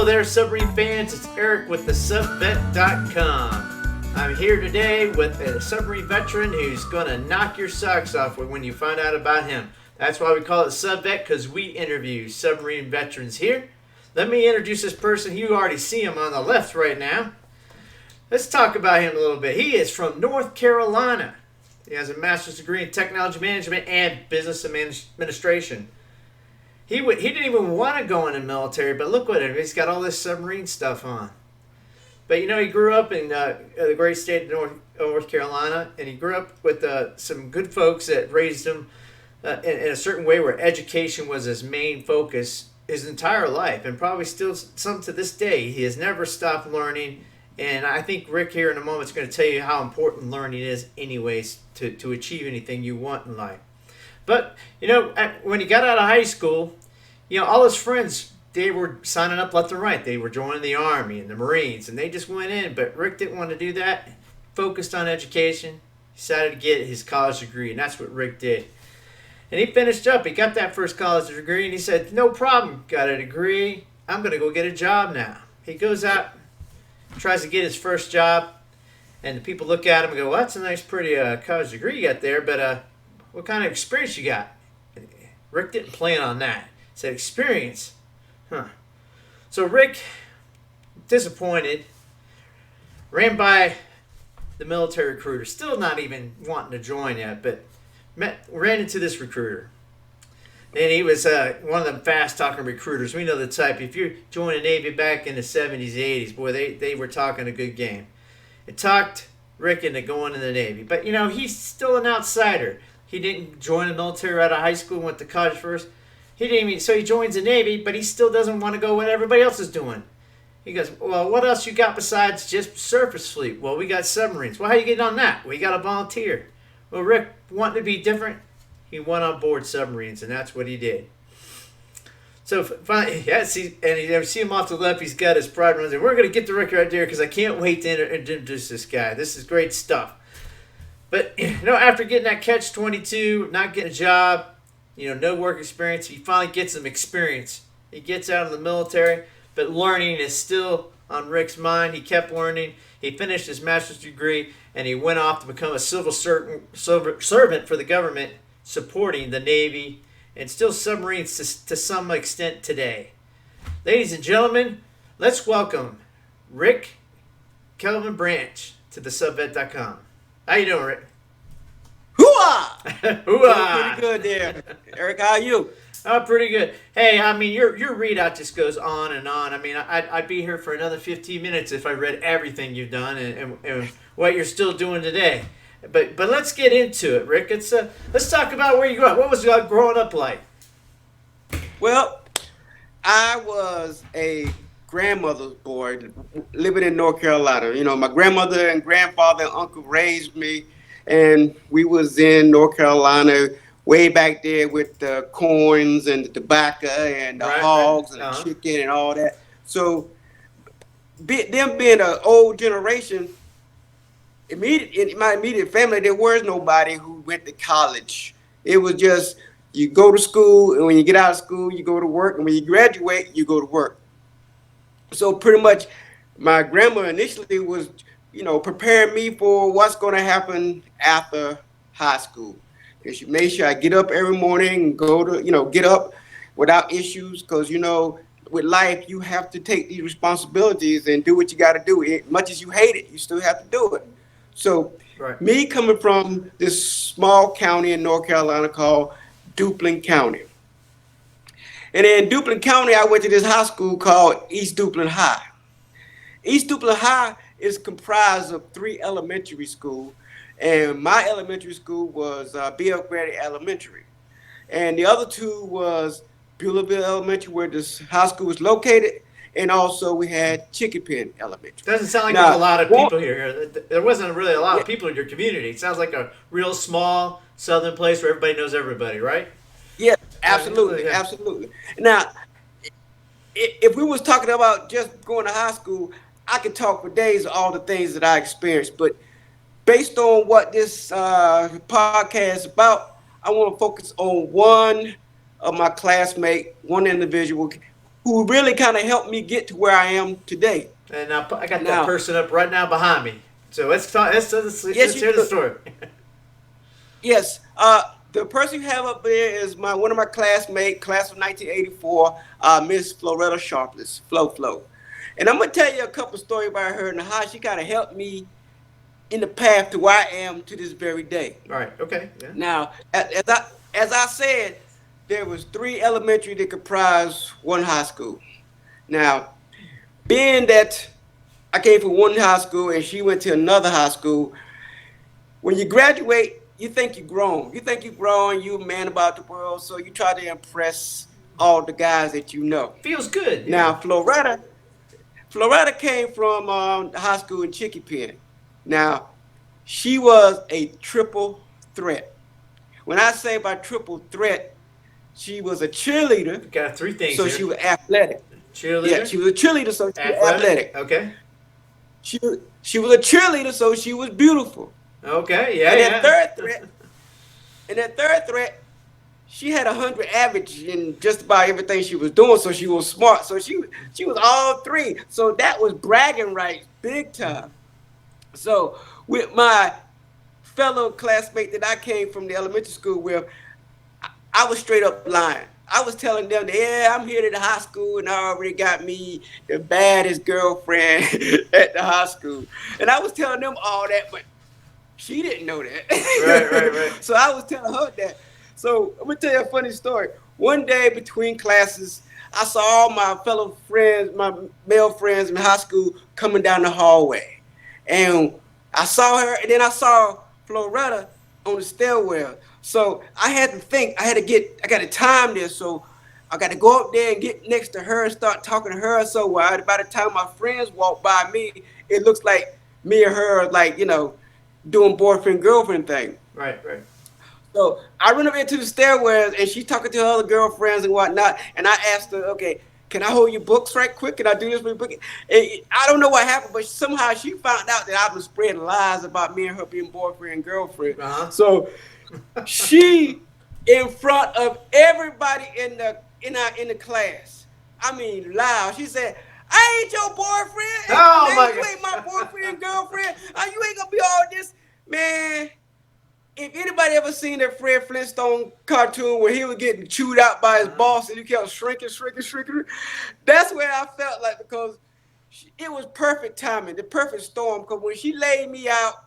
there, Submarine fans. It's Eric with TheSubVet.com. I'm here today with a submarine veteran who's going to knock your socks off when you find out about him. That's why we call it SubVet, because we interview submarine veterans here. Let me introduce this person. You already see him on the left right now. Let's talk about him a little bit. He is from North Carolina. He has a master's degree in technology management and business administration. He didn't even want to go in the military, but look at him. He's got all this submarine stuff on. But you know, he grew up in the great state of North Carolina, and he grew up with some good folks that raised him in a certain way where education was his main focus his entire life, and probably still some to this day. He has never stopped learning, and I think Rick here in a moment is going to tell you how important learning is anyways to achieve anything you want in life. But, you know, when he got out of high school, you know, all his friends, they were signing up left and right. They were joining the Army and the Marines, and they just went in. But Rick didn't want to do that. Focused on education. Decided to get his college degree, and that's what Rick did. And he finished up. He got that first college degree, and he said, no problem. Got a degree. I'm going to go get a job now. He goes out, tries to get his first job, and the people look at him and go, well, that's a nice, pretty college degree you got there, but what kind of experience you got? Rick didn't plan on that. He said, experience? Huh. So Rick, disappointed, ran by the military recruiter, still not even wanting to join yet, but ran into this recruiter. And he was one of them fast-talking recruiters. We know the type. If you joined the Navy back in the 70s, 80s, boy, they were talking a good game. It talked Rick into going to the Navy. But, you know, he's still an outsider. He didn't join the military out of high school, went to college first. He didn't even, so he joins the Navy, but he still doesn't want to go what everybody else is doing. He goes, well, what else you got besides just surface fleet? Well, we got submarines. Well, how you getting on that? We got to volunteer. Well, Rick, wanting to be different, he went on board submarines, and that's what he did. So finally, yeah, see him off to the left. He's got his pride runs, and we're going to get to Rick right there because I can't wait to introduce this guy. This is great stuff. But, you know, after getting that catch-22, not getting a job, you know, no work experience, he finally gets some experience. He gets out of the military, but learning is still on Rick's mind. He kept learning. He finished his master's degree, and he went off to become a civil servant for the government, supporting the Navy and still submarines to some extent today. Ladies and gentlemen, let's welcome Rick Kelvin Branch to TheSubVet.com. How you doing, Rick? Hoo-ah! Hoo-ah! Pretty good there. Eric, how are you? Oh, pretty good. Hey, I mean, your readout just goes on and on. I mean, I'd be here for another 15 minutes if I read everything you've done and what you're still doing today. But let's get into it, Rick. Let's talk about where you grew up. What was growing up like? Well, I was a grandmother's boy living in North Carolina. You know, my grandmother and grandfather and uncle raised me, and we was in North Carolina way back there with the corns and the tobacco and the hogs and the chicken and all that. So them being an old generation, in my immediate family, there was nobody who went to college. It was just you go to school, and when you get out of school, you go to work, and when you graduate, you go to work. So pretty much my grandma initially was, you know, preparing me for what's going to happen after high school. And she made sure I get up every morning and go to, you know, get up without issues because, you know, with life, you have to take these responsibilities and do what you got to do. As much as you hate it, you still have to do it. So me coming from this small county in North Carolina called Duplin County. And in Duplin County, I went to this high school called East Duplin High. East Duplin High is comprised of 3 elementary schools. And my elementary school was B.F. Grady Elementary. And the other 2 was Beulahville Elementary, where this high school was located. And also we had Chicken Pen Elementary. Doesn't sound like there's a lot of people here. There wasn't really a lot of people in your community. It sounds like a real small southern place where everybody knows everybody, right? Yeah, absolutely, absolutely. Now, if we was talking about just going to high school, I could talk for days of all the things that I experienced. But based on what this podcast is about, I want to focus on one of my classmates, one individual who really kind of helped me get to where I am today. And I got that Now, person up right now behind me. So let's talk. yes, Let's you hear the do. story. Yes, the person you have up there is one of my classmates, class of 1984, Miss Floretta Sharpless, Flo. And I'm gonna tell you a couple stories about her and how she kind of helped me in the path to where I am to this very day. All right. Okay. Yeah. Now, as I said, there was 3 elementary that comprised one high school. Now, being that I came from one high school and she went to another high school, when you graduate, you think you're grown. You think you're grown, you're a man about the world, so you try to impress all the guys that you know. Feels good. Yeah. Now, Floretta came from high school in Chickapin. Now, she was a triple threat. When I say by triple threat, she was a cheerleader, Got three things so here. she was athletic. Yeah, Cheerleader. she was a cheerleader, so she was Athletic. athletic. Okay. She was a cheerleader, so she was beautiful. Okay. Yeah. And Yeah. that third threat, she had 100 average in just about everything she was doing, so she was smart. So she was all three. So that was bragging rights, big time. So with my fellow classmate that I came from the elementary school with, I was straight up lying. I was telling them that, yeah, I'm here to the high school and I already got me the baddest girlfriend at the high school. And I was telling them all that, but she didn't know Right. that. Right. Right. So I was telling her that. So I'm gonna tell you a funny story. One day between classes, I saw all my fellow friends, my male friends in high school coming down the hallway. And I saw her, and then I saw Floretta on the stairwell. So I had to think, I got to time this. So I got to go up there and get next to her and start talking to her. So by the time my friends walk by me, it looks like me and her are like, doing boyfriend girlfriend thing. Right. Right. So I run up into the stairwells and she's talking to her other girlfriends and whatnot. And I asked her, okay, can I hold your books right quick? Can I do this with your book? And I don't know what happened, but somehow she found out that I was spreading lies about me and her being boyfriend and girlfriend. Uh-huh. So she, in front of everybody in the class, I mean loud, she said, I ain't your boyfriend. Oh my You God. ain't my boyfriend and girlfriend. You ain't gonna be all this. Man, if anybody ever seen that Fred Flintstone cartoon where he was getting chewed out by his boss and he kept shrinking, that's where I felt like, because it was perfect timing, the perfect storm. Because when she laid me out,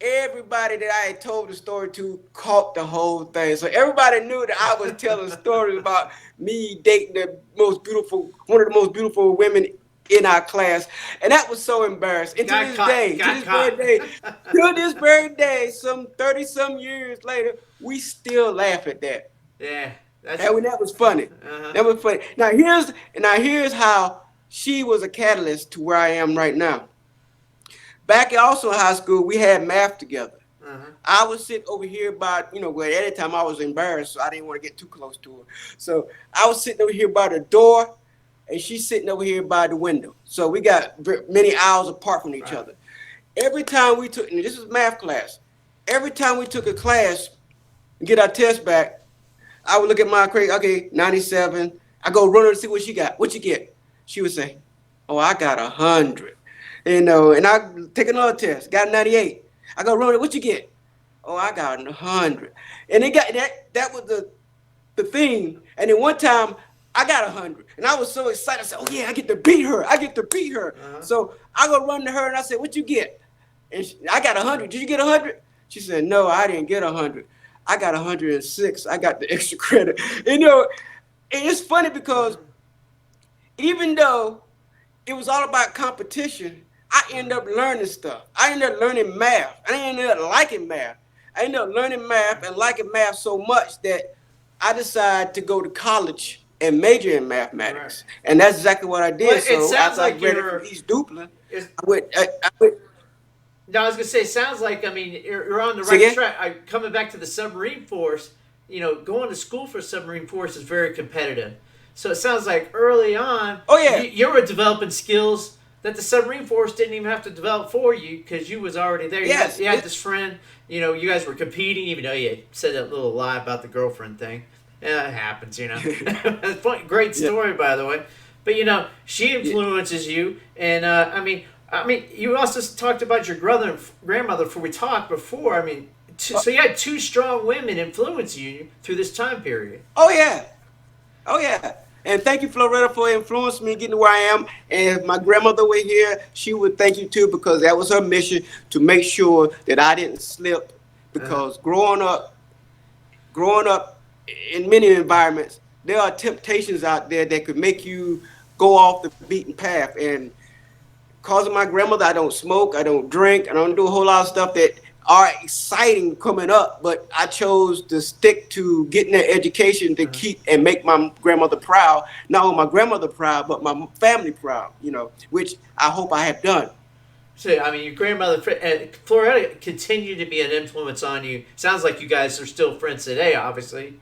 everybody that I had told the story to caught the whole thing. So everybody knew that I was telling stories about me dating one of the most beautiful women in our class. And that was so embarrassing. And Got caught. to this very day, some 30 some years later, we still laugh at that. Yeah. That was funny. Uh-huh. That was funny. Now here's how she was a catalyst to where I am right now. Back also in high school, we had math together. Uh-huh. I was sitting over here by, where at the time I was embarrassed, so I didn't want to get too close to her. So I was sitting over here by the door, and she's sitting over here by the window. So we got many hours apart from each other. Every time we took, and this was math class, every time we took a class and get our test back, I would look at my grade, okay, 97. I go run her to see what she got. What you get? She would say, oh, I got 100. And I take another test, got 98. I go run it. What you get? Oh, I got 100. And it got that was the thing. And then one time I got 100, and I was so excited. I said, oh yeah, I get to beat her. Uh-huh. So I go run to her and I said, what you get? And I got 100. Did you get 100? She said, no, I didn't get 100. I got 106. I got the extra credit. And it's funny because even though it was all about competition, I ended up learning stuff. I ended up learning math. I ended up liking math. I ended up learning math and liking math so much that I decided to go to college and major in mathematics. Right. And that's exactly what I did. Well, it sounds like you're East Duplin. No, I was gonna say, it sounds like, you're on the right track. Coming back to the Submarine Force, going to school for Submarine Force is very competitive. So it sounds like early on, you were developing skills that the Submarine Force didn't even have to develop for you because you was already there. Yes, you had this friend, you guys were competing, even though you said that little lie about the girlfriend thing. Yeah, it happens, Great story, by the way. But she Yeah. influences you, and you also talked about your brother and grandmother before we talked before. I mean, so you had two strong women influence you through this time period. Oh yeah. Oh yeah. And thank you, Floretta, for influencing me getting where I am. And if my grandmother were here, she would thank you too, because that was her mission, to make sure that I didn't slip. Uh, Because growing up in many environments, there are temptations out there that could make you go off the beaten path. And because of my grandmother, I don't smoke, I don't drink, I don't do a whole lot of stuff that are exciting coming up. But I chose to stick to getting that education to uh, keep and make my grandmother proud. Not only my grandmother proud, but my family proud. Which I hope I have done. so your grandmother and Floretta continued to be an influence on you. Sounds like you guys are still friends today, obviously.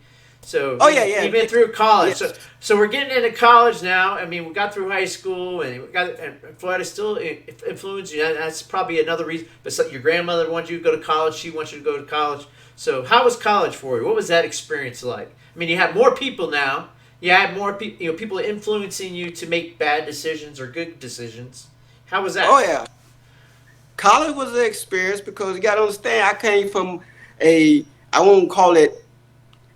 So Oh yeah, yeah, even through college. So yes, so we're getting into college now. I mean, we got through high school, and Florida still influenced you. That's probably another reason. But your grandmother wanted you to go to college. She wants you to go to college. So how was college for you? What was that experience like? I mean, you have more people now. You had more people. People influencing you to make bad decisions or good decisions. How was oh that? yeah. College was an experience because you got to understand, I came from a, I won't call it,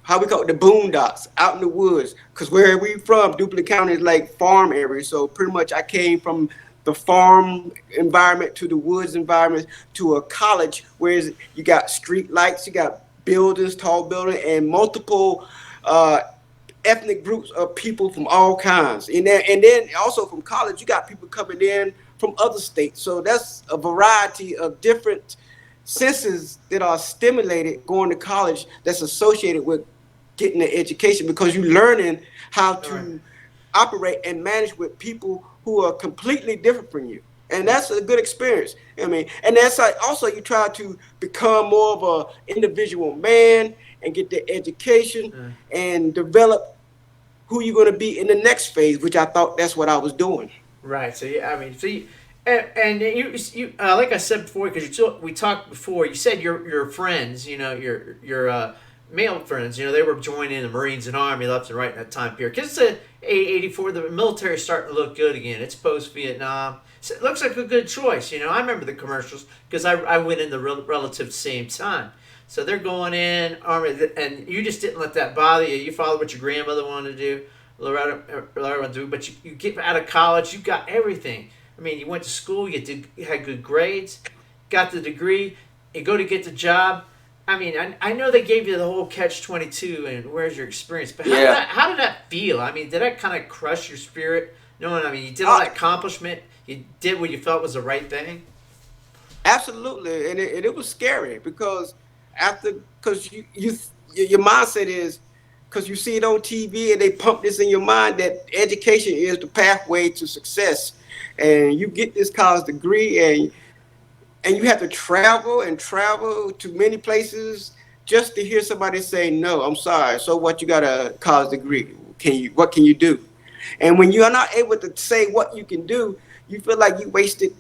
how we call it, the boondocks, out in the woods. Because where we from, Duplin County is like farm area. So pretty much I came from the farm environment to the woods environment to a college where you got street lights, you got buildings, tall buildings, and multiple uh, ethnic groups of people from all kinds. And then also from college, you got people coming in from other states. So that's a variety of different senses that are stimulated going to college, that's associated with getting an education, because you're learning how All right. to operate and manage with people who are completely different from you. And that's a good experience. I mean, and that's like also you try to become more of a individual man and get the education Uh, and develop who you're going to be in the next phase, which I thought that's what I was doing. Right. So yeah, and you like I said before, because we talked before. You said your friends, your male friends, they were joining the Marines and Army left and right in that time period. Because it's '84, the military is starting to look good again. It's post Vietnam. So it looks like a good choice. I remember the commercials because I went in the relative same time. So they're going in Army, and you just didn't let that bother you. You followed what your grandmother wanted to do. Loretta do, but you get out of college, you got everything. I mean, you went to school, you had good grades, got the degree, you go to get the job. I mean, I know they gave you the whole catch-22 and where's your experience, but Yeah. how did that feel? I mean, did that kind of crush your spirit? Knowing, I mean, you did all that accomplishment, you did what you felt was the right thing. Absolutely, and it was scary because because your mindset is, because you see it on TV and they pump this in your mind that education is the pathway to success, and you get this college degree and you have to travel and travel to many places just to hear somebody say, no, I'm sorry, so what, you got a college degree, what can you do? And when you are not able to say what you can do, you feel like you wasted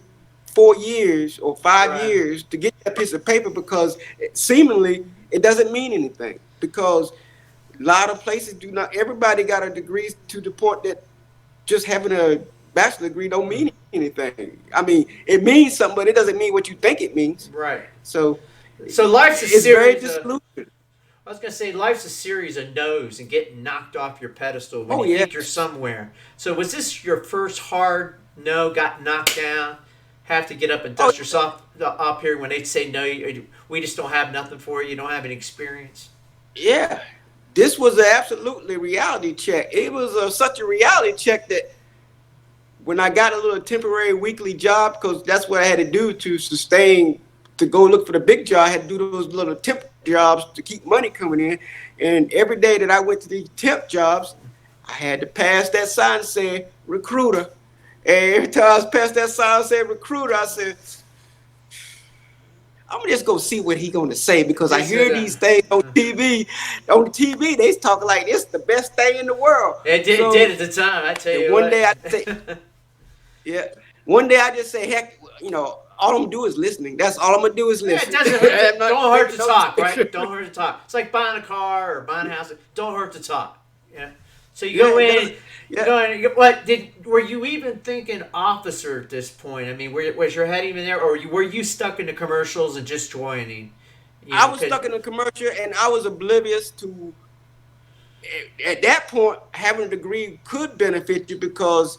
4 years or five Right. years to get that piece of paper, because seemingly it doesn't mean anything, because a lot of places do not, everybody got a degree to the point that just having a bachelor degree don't mean anything. I mean, it means something, but it doesn't mean what you think it means. Right. So So life's a it's very series of disillusioned. I was gonna say life's a series of no's and getting knocked off your pedestal when Oh you think you're yes. somewhere. So was this your first hard no? Got knocked down? Have to get up and Oh dust yourself up here when they say no? We just don't have nothing for you. You don't have any experience. yeah. This was an absolutely reality check. It was such a reality check that when I got a little temporary weekly job, because that's what I had to do to sustain, to go look for the big job, I had to do those little temp jobs to keep money coming in. And every day that I went to these temp jobs, I had to pass that sign saying recruiter. And every time I was past that sign saying recruiter, I said, I'm gonna just go see what he gonna say, because I Just so hear that these things on TV. On the TV, they talking like it's the best thing in the world. it did So at the time. I tell and you one day I what. say, yeah. One day I just say, heck, all I'm gonna do is listening. That's all I'm gonna do is Yeah, it listen. doesn't hurt. I'm not Don't hurt to taking no talk, right? picture. Don't hurt to talk. It's like buying a car or buying a house. Don't hurt to talk. Yeah. So you Yeah, go it in, does. you Yeah, go in. Were you even thinking officer at this point? I mean, was your head even there, or were you stuck in the commercials and just joining? You I know, was because stuck in a commercial, and I was oblivious to. At that point, having a degree could benefit you because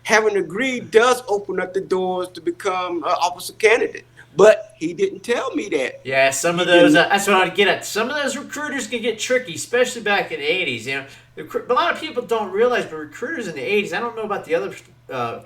having a degree does open up the doors to become an officer candidate. But he didn't tell me that. yeah, some of He those. didn't. That's what I'd get at. Some of those recruiters can get tricky, especially back in the '80s. You know, a lot of people don't realize, but recruiters in the '80s. I don't know about the other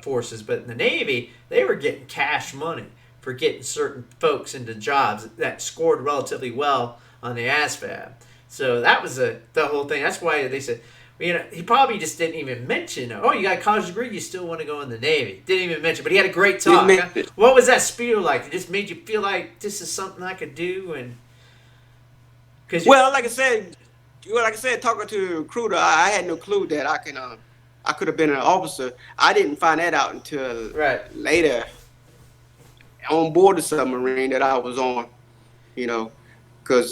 forces, but in the Navy, they were getting cash money for getting certain folks into jobs that scored relatively well on the ASVAB. So that was the whole thing. That's why they said, you know, he probably just didn't even mention, oh, you got a college degree, you still want to go in the Navy. Didn't even mention, but he had a great Didn't talk. Huh? mention it. What was that spiel like? It just made you feel like this is something I could do, and because Well, like I said, talking to the recruiter, I had no clue that I could have been an officer. I didn't find that out until right, later on board the submarine that I was on. You know, because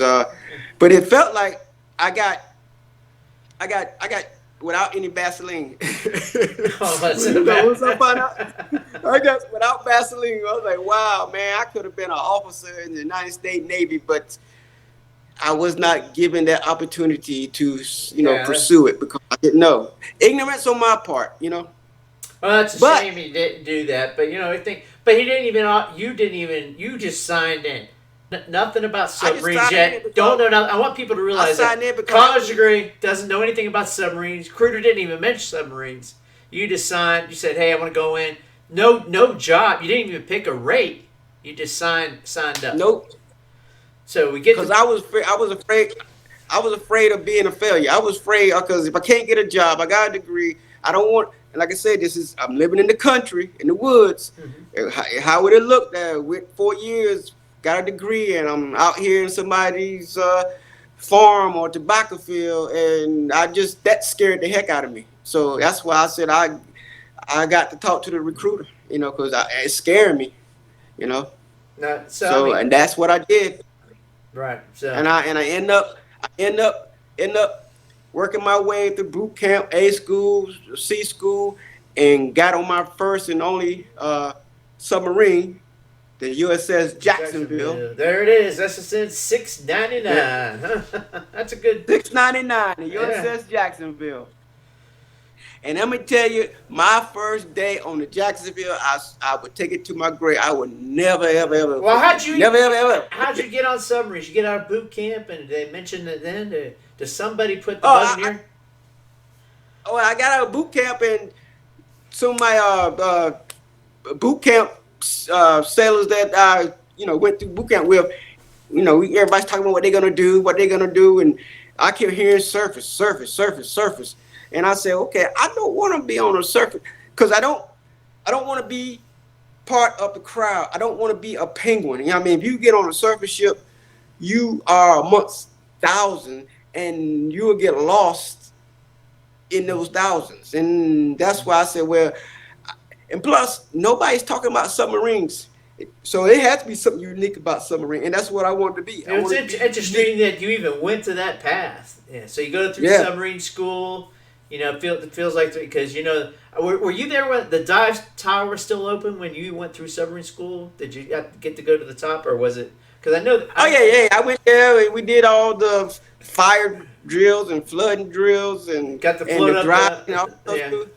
but it felt like I got I got without any Vaseline. oh, that's You so know, bad. once I found out, I got without Vaseline. I was like, wow, man, I could have been an officer in the United States Navy, but I was not given that opportunity to, Yeah, pursue it because I didn't know. Ignorance on my part, well, that's a But shame he didn't do that. But you know, I think, but he didn't even. You didn't even. You just signed in. Nothing about I just submarines signed in yet. Don't because know. I want people to I realize that signed in because I college was degree doesn't know anything about submarines. Recruiter didn't even mention submarines. You just signed. You said, "Hey, I want to go in." No job. You didn't even pick a rate. You just signed up. nope. So we get Because to I was afraid of being a failure. I was afraid because if I can't get a job, I got a degree. I don't want. And like I said, I'm living in the country, in the woods. How would it look that with 4 years, got a degree, and I'm out here in somebody's farm or tobacco field, and that scared the heck out of me. So that's why I said I got to talk to the recruiter, because it scared me, you know. no. So I So mean, and that's what I did. right. So And I end up working my way through boot camp, A school, C school, and got on my first and only submarine, the USS Jacksonville, Jacksonville. There it is. That's just in 699. That's a good. 699, the Yeah. USS Jacksonville. And let me tell you, my first day on the Jacksonville, I would take it to my grave. I would never, ever, ever Well, forget it. Never, ever, ever how'd forget you it. get on submarines? You get out of boot camp, and they mentioned it then. Does somebody put the Oh, bug in here? I got out of boot camp, and some of my boot camp sailors that I went through boot camp with, everybody's talking about what they're gonna do, and I kept hearing surface, surface, surface, surface, and I said, okay, I don't want to be on a surface because I don't want to be part of the crowd. I don't want to be a penguin. You know what I mean? If you get on a surface ship, you are amongst thousands, and you will get lost in those thousands, and that's why I said, well. And plus, nobody's talking about submarines. So it has to be something unique about submarine. And that's what I wanted to be. I It's wanted to be interesting unique. that you even went to that path. Yeah. So you go through Yeah. submarine school. You know, it feels like because were you there when the dive tower was still open when you went through submarine school? Did you get to go to the top, or was it? Because I know Oh, yeah, yeah. I went there and we did all the fire drills and flooding drills got to and float the up dry the and all that yeah. stuff.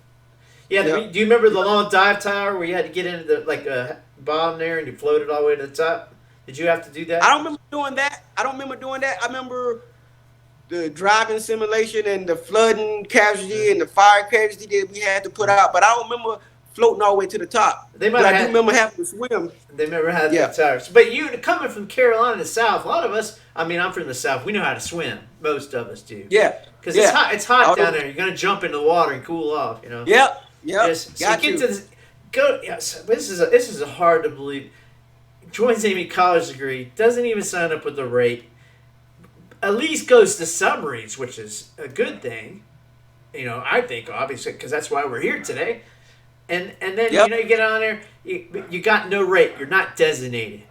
Yeah, Yep. do you remember the Yep. long dive tower where you had to get into the bottom there and you floated all the way to the top? Did you have to do I that? don't remember doing that. I remember the driving simulation and the flooding casualty and the fire casualty that we had to put out. But I don't remember floating all the way to the top. They might But have I do had remember having to swim. they never had the Yeah. towers. But you coming from Carolina to South, a lot of us. I mean, I'm from the South. We know how to swim. Most of us do. Yeah. Because it's Yeah. hot. It's hot down Although, there. You're gonna jump into the water and cool off. yep. Yep. Just so you Got get to to. this. Go. Yeah, so this is a hard to believe. Joins Navy college degree. Doesn't even sign up with the rate. At least goes to submarines, which is a good thing. I think obviously because that's why we're here today. And then Yep. you get on there. You got no rate. You're not designated.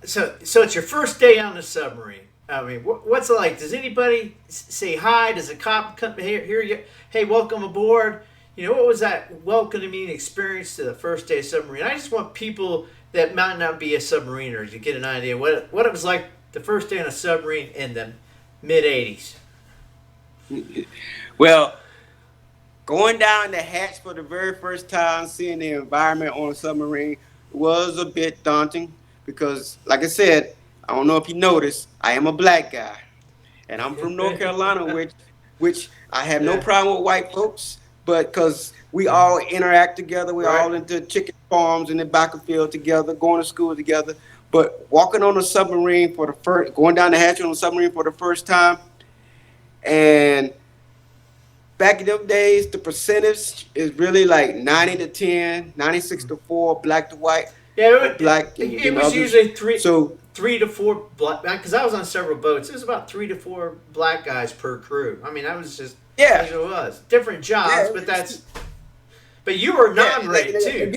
So it's your first day on the submarine. I mean, what's it like? Does anybody say hi? Does a cop come here? You, hey, welcome aboard. What was that welcoming experience to the first day of submarine? I just want people that might not be a submariner to get an idea what it was like the first day on a submarine in the mid '80s. Well, going down the hatch for the very first time, seeing the environment on a submarine was a bit daunting because, like I said, I don't know if you noticed, I am a black guy, and I'm from North Carolina, which I have no problem with white folks, but because we all interact together, we're all into chicken farms in the back of field together, going to school together. But walking on a submarine going down the hatch on a submarine for the first time, and back in them days, the percentage is really like 90 to 10, 96 to 4, black to white. Yeah, black. It was usually three to four black. Because I was on several boats. It was about 3 to 4 black guys per crew. I mean, that was just as it was. Different jobs, but that's. But you were non-rate too.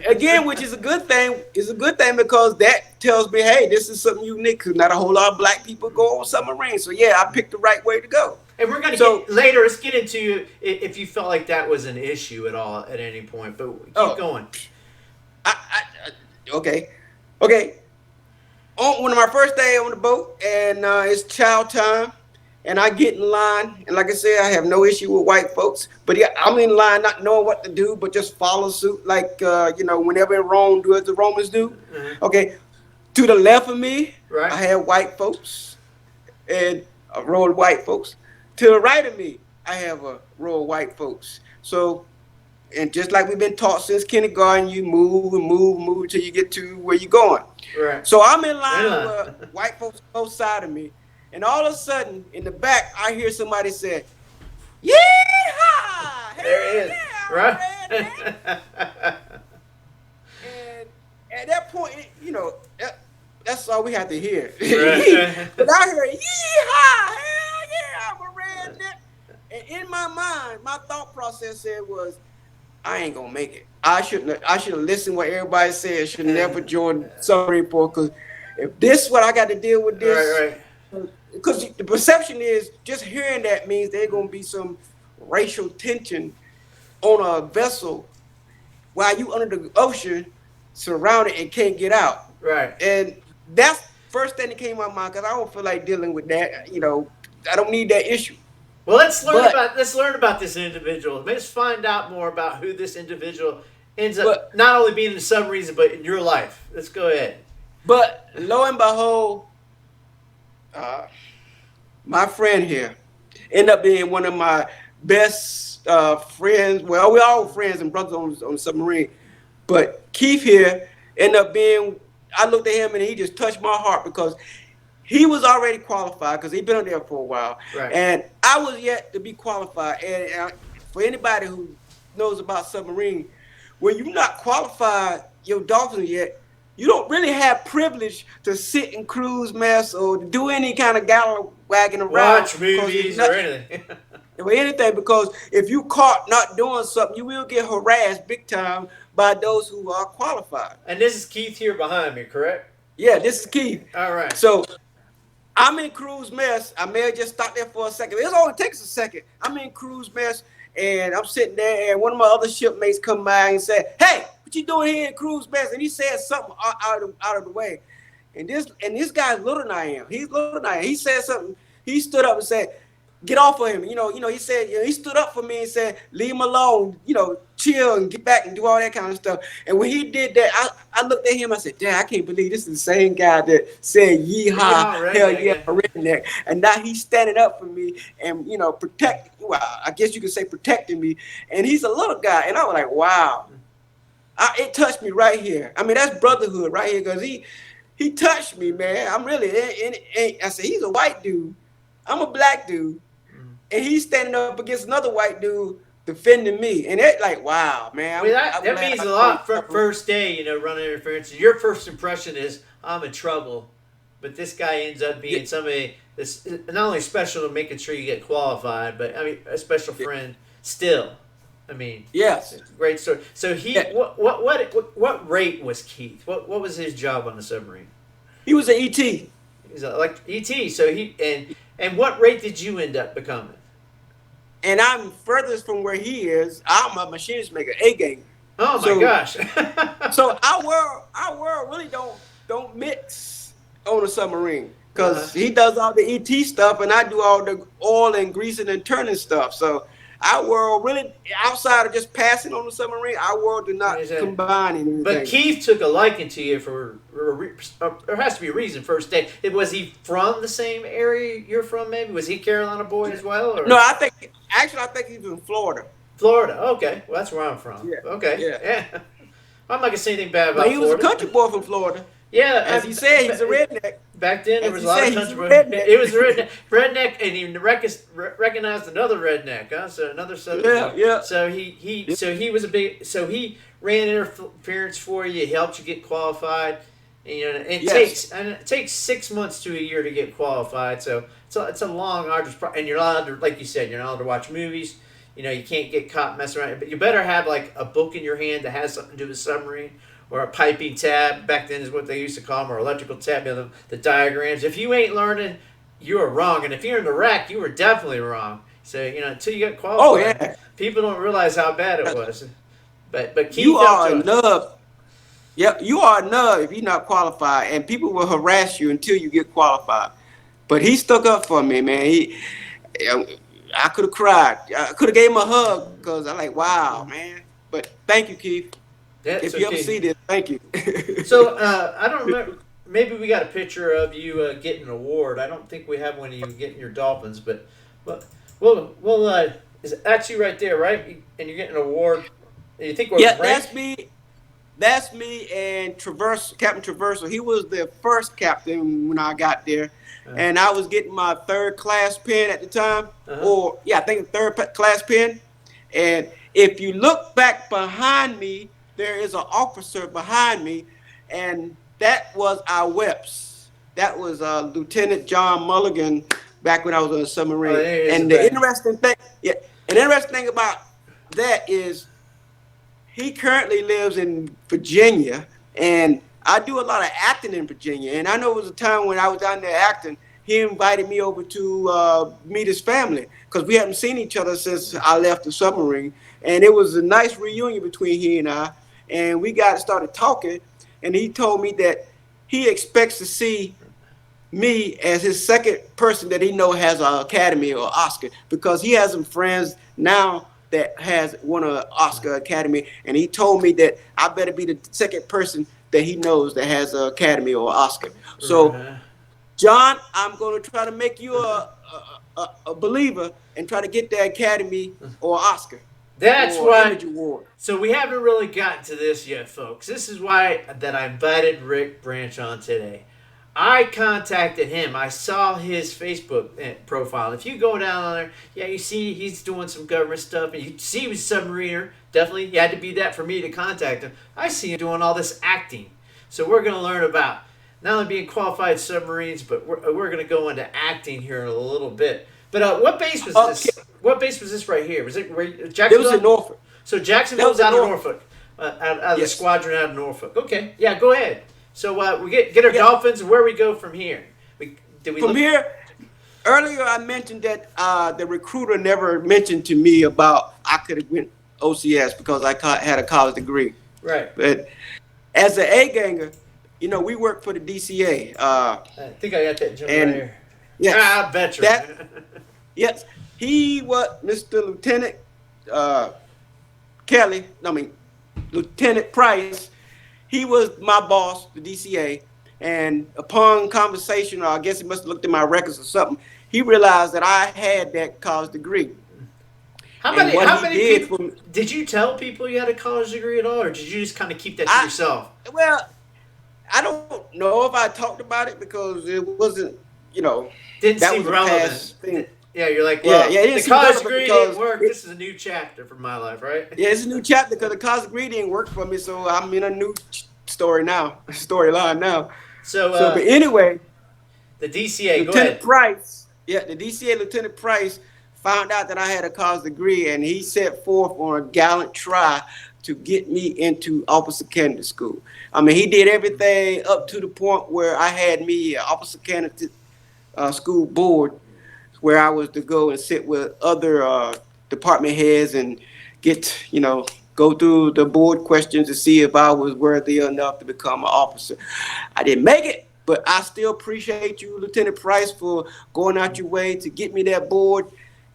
Again, which is a good thing. It's a good thing because that tells me, hey, this is something unique. Because not a whole lot of black people go on submarines. So yeah, I picked the right way to go. And we're going to get later. Let's get into if you felt like that was an issue at all at any point. But keep going. Okay. On my first day on the boat, and it's chow time, and I get in line, and like I said, I have no issue with white folks, but yeah, I'm in line not knowing what to do, but just follow suit, like whenever in Rome, do as the Romans do. Mm-hmm. Okay, to the left of me, I have white folks, and a row of white folks. To the right of me, I have a row of white folks. So. And just like we've been taught since kindergarten, you move and move until you get to where you're going. Right. So I'm in line with white folks on both sides of me. And all of a sudden, in the back, I hear somebody say, "Yeehaw!" There it is. Right. And at that point, that's all we had to hear. Right. But I heard, "Yeehaw! Hell yeah, I'm a redneck." And in my mind, my thought process was, I ain't gonna make it. I should have listened what everybody said. I should never join Submarine Force because if this is what I got to deal with this, because the perception is just hearing that means there's gonna be some racial tension on a vessel while you under the ocean, surrounded and can't get out. Right. And that's the first thing that came to my mind because I don't feel like dealing with that. I don't need that issue. Well, let's learn about this individual. Let's find out more about who this individual ends up not only being in the submarines, but in your life. Let's go ahead. But lo and behold, my friend here ended up being one of my best friends. Well, we're all friends and brothers on the submarine. But Keith here ended up being, I looked at him and he just touched my heart because he was already qualified because he'd been on there for a while. Right. And I was yet to be qualified. And for anybody who knows about submarine, when you're not qualified, your dolphin yet, you don't really have privilege to sit in cruise mess or to do any kind of galliwagging around. Watch movies or anything. Or anything, because if you caught not doing something, you will get harassed big time by those who are qualified. And this is Keith here behind me, correct? Yeah, this is Keith. All right. So I'm in cruise mess. I may have just stopped there for a second. It only takes a second. I'm in cruise mess, and I'm sitting there, and one of my other shipmates come by and said, "Hey, what you doing here in cruise mess?" And he said something out of the way. And this guy's little than I am. He's little than I am. He said something. He stood up and said, "Get off of him." He said, he stood up for me and said, "Leave him alone, chill and get back and do all that kind of stuff." And when he did that, I looked at him, I said, "Dad, I can't believe this is the same guy that said, yeehaw, hell yeah, redneck." And now he's standing up for me and, I guess you could say protecting me. And he's a little guy. And I was like, wow. It touched me right here. I mean, that's brotherhood right here because he touched me, man. I'm really, I said, he's a white dude. I'm a black dude. And he's standing up against another white dude defending me. And it's like, wow, man. I mean, that means a lot for first day, running interference. Your first impression is, I'm in trouble. But this guy ends up being somebody that's not only special to making sure you get qualified, but, I mean, a special friend still. I mean, yes, great story. So what rate was Keith? What was his job on the submarine? He was an ET. He's like ET. So and what rate did you end up becoming? And I'm furthest from where he is. I'm a machinist maker, A ganger. Oh my So gosh. so our world really don't mix on a submarine Uh-huh. because he does all the ET stuff and I do all the oil and greasing and turning stuff. So our world really outside of just passing on the submarine, our world do not combine in But anything. Keith took a liking to you there has to be a reason. First day, was he from the same area you're from? Maybe was he a Carolina boy as well, or No, I think he's in Florida. Florida? Okay, well that's where I'm from. Yeah, Okay, yeah. yeah. I'm not gonna say anything bad But about he was a Florida. country boy from Florida. Yeah, As he said, he's a redneck. back then there As was he a lot said, of he's a country. redneck. It was redneck, and he recognized another redneck. Huh? So another southern Yeah, boy. yeah. So he was a big. So he ran interference for you. He helped you get qualified. And, it takes 6 months to a year to get qualified. So it's a long, arduous process. And you're not allowed to, like you said, you're not allowed to watch movies. You can't get caught messing around. But you better have like a book in your hand that has something to do with submarine, or a piping tab. Back then is what they used to call them, or electrical tab. The diagrams. If you ain't learning, you are wrong. And if you're in the wreck, you were definitely wrong. So until you get qualified, Oh yeah. people don't realize how bad it was. But Keith You helped are a you. nub. Yep, you are a nub if you're not qualified, and people will harass you until you get qualified. But he stuck up for me, man. I could have cried. I could have gave him a hug because I'm like, wow, man. But thank you, Keith. Yeah, If so you ever Keith- see this, thank you. So I don't remember. Maybe we got a picture of you getting an award. I don't think we have one of you getting your dolphins, but well, that's you right there, right? And you're getting an award. You think we're Yeah, ranked? that's me. That's me and Captain Traverso. He was the first captain when I got there, and I was getting my third class pin at the time, or I think third class pin. And if you look back behind me, there is an officer behind me, and that was our WEPS. That was Lieutenant John Mulligan back when I was on a submarine. Oh, there he is And back. an interesting thing about that is he currently lives in Virginia, and I do a lot of acting in Virginia. And I know it was a time when I was down there acting, he invited me over to meet his family because we hadn't seen each other since I left the submarine. And it was a nice reunion between he and I. And we got started talking, and he told me that he expects to see me as his second person that he know has an Academy or Oscar, because he has some friends now that has won an Oscar Academy, and he told me that I better be the second person that he knows that has an Academy or Oscar. So, John, I'm going to try to make you a believer and try to get the Academy or Oscar. That's or why. Image Award. So we haven't really gotten to this yet, folks. This is why that I invited Rick Branch on today. I contacted him. I saw his Facebook profile. If you go down on there, you see he's doing some government stuff, and you see he was a submariner. Definitely, he had to be that for me to contact him. I see him doing all this acting. So we're going to learn about not only being qualified submarines, but we're going to go into acting here in a little bit. But what base was this? What base was this right here? Was it Jacksonville? It was in Norfolk. So Jacksonville was out of Norfolk, out of the squadron out of Norfolk. Okay, yeah, go ahead. So we get our Dolphins, and where we go from here? Here, earlier I mentioned that the recruiter never mentioned to me about I could have went OCS because I had a college degree. Right. But as an A ganger, we work for the DCA. I think I got that jump right here. Yes, I bet you. Yes, he was Mr. Lieutenant Lieutenant Price. He was my boss, the DCA, and upon conversation, or I guess he must have looked at my records or something, he realized that I had that college degree. How many people did you tell people you had a college degree at all, or did you just kind of keep that to yourself? Well, I don't know if I talked about it because it wasn't, didn't seem relevant. Yeah, you're like, the college degree didn't work. This is a new chapter for my life, right? Yeah, it's a new chapter because the college degree didn't work for me, so I'm in a new storyline now. So, but anyway, the DCA, Lieutenant Price, the DCA Lieutenant Price found out that I had a college degree, and he set forth on a gallant try to get me into officer candidate school. I mean, he did everything up to the point where I had me an officer candidate school board where I was to go and sit with other department heads and get, go through the board questions to see if I was worthy enough to become an officer. I didn't make it, but I still appreciate you, Lieutenant Price, for going out your way to get me that board.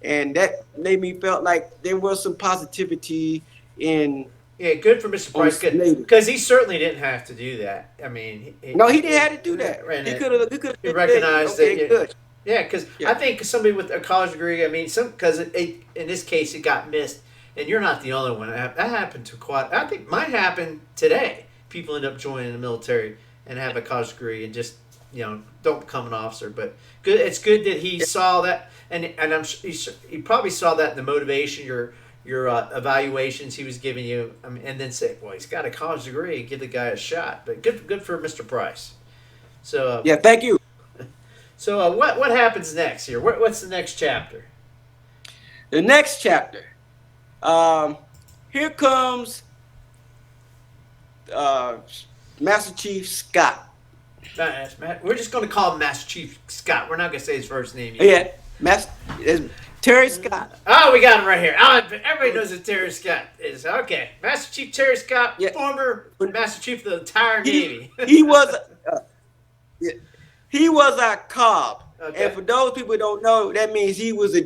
And that made me felt like there was some positivity in Yeah, good for Mr. on Price, good Navy. because he certainly didn't have to do that. I mean, No, he didn't have to do that. and He could have. He could he have said, recognized that. okay, good. Yeah, because Yeah. I think somebody with a college degree, I mean, because in this case it got missed, and you're not the only one. That happened to quite. I think might happen today. People end up joining the military and have a college degree and just don't become an officer. But good, it's good that he saw that, and he probably saw that in the motivation, your evaluations he was giving you, and then say, well, he's got a college degree, give the guy a shot. But good for Mr. Price. So Yeah, thank you. So what happens next here? What's the next chapter? The next chapter. Here comes uh, Master Chief Scott. We're just going to call him Master Chief Scott. We're not going to say his first name yet. Yeah, Master Terry Scott. Oh, we got him right here. Oh, everybody knows who Terry Scott is. Okay, Master Chief Terry Scott, Yeah. former Master Chief of the entire Navy. He was yeah, he was our cob, Okay. and for those people who don't know, that means he was a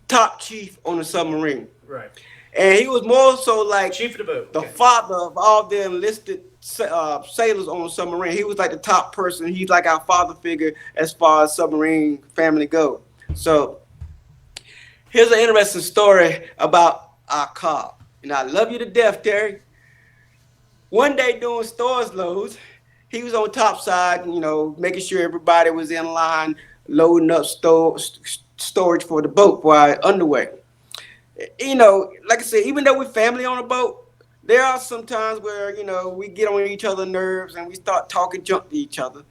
top chief on the submarine, Right. and he was more so like Chief of the boat. the Okay. father of all the enlisted sailors on the submarine. He was like the top person. He's like our father figure as far as submarine family go. So here's an interesting story about our cob. And I love you to death, Terry. One day doing stores loads, he was on top side, making sure everybody was in line, loading up storage for the boat for our underway. Like I said, even though we're family on a boat, there are some times where, we get on each other's nerves and we start talking junk to each other.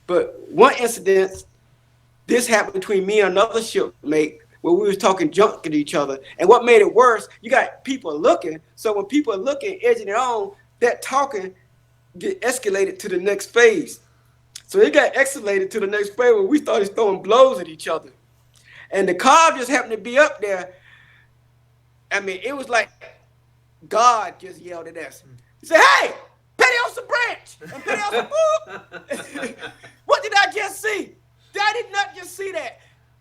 But one incident, this happened between me and another shipmate where we was talking junk to each other. And what made it worse, you got people looking. So when people are looking, edging it on, that talking get escalated to the next phase. So it got escalated to the next phase where we started throwing blows at each other. And the cob just happened to be up there. I mean, it was like God just yelled at us. He said, hey, Petiosa Branch and Petiosa Fool, what did I just see? I did not just see that.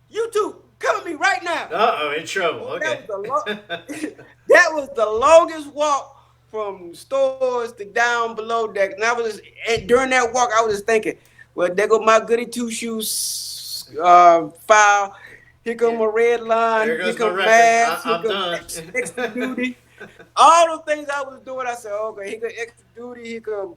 You two, come with me right now. Uh-oh, in trouble. Okay. That was the longest walk from stores to down below deck. And during that walk, I was just thinking, well, there go my goody two shoes file. Here come my red line. Here come my mask. I'm done. Extra duty. All the things I was doing, I said, okay, here come extra duty. Here come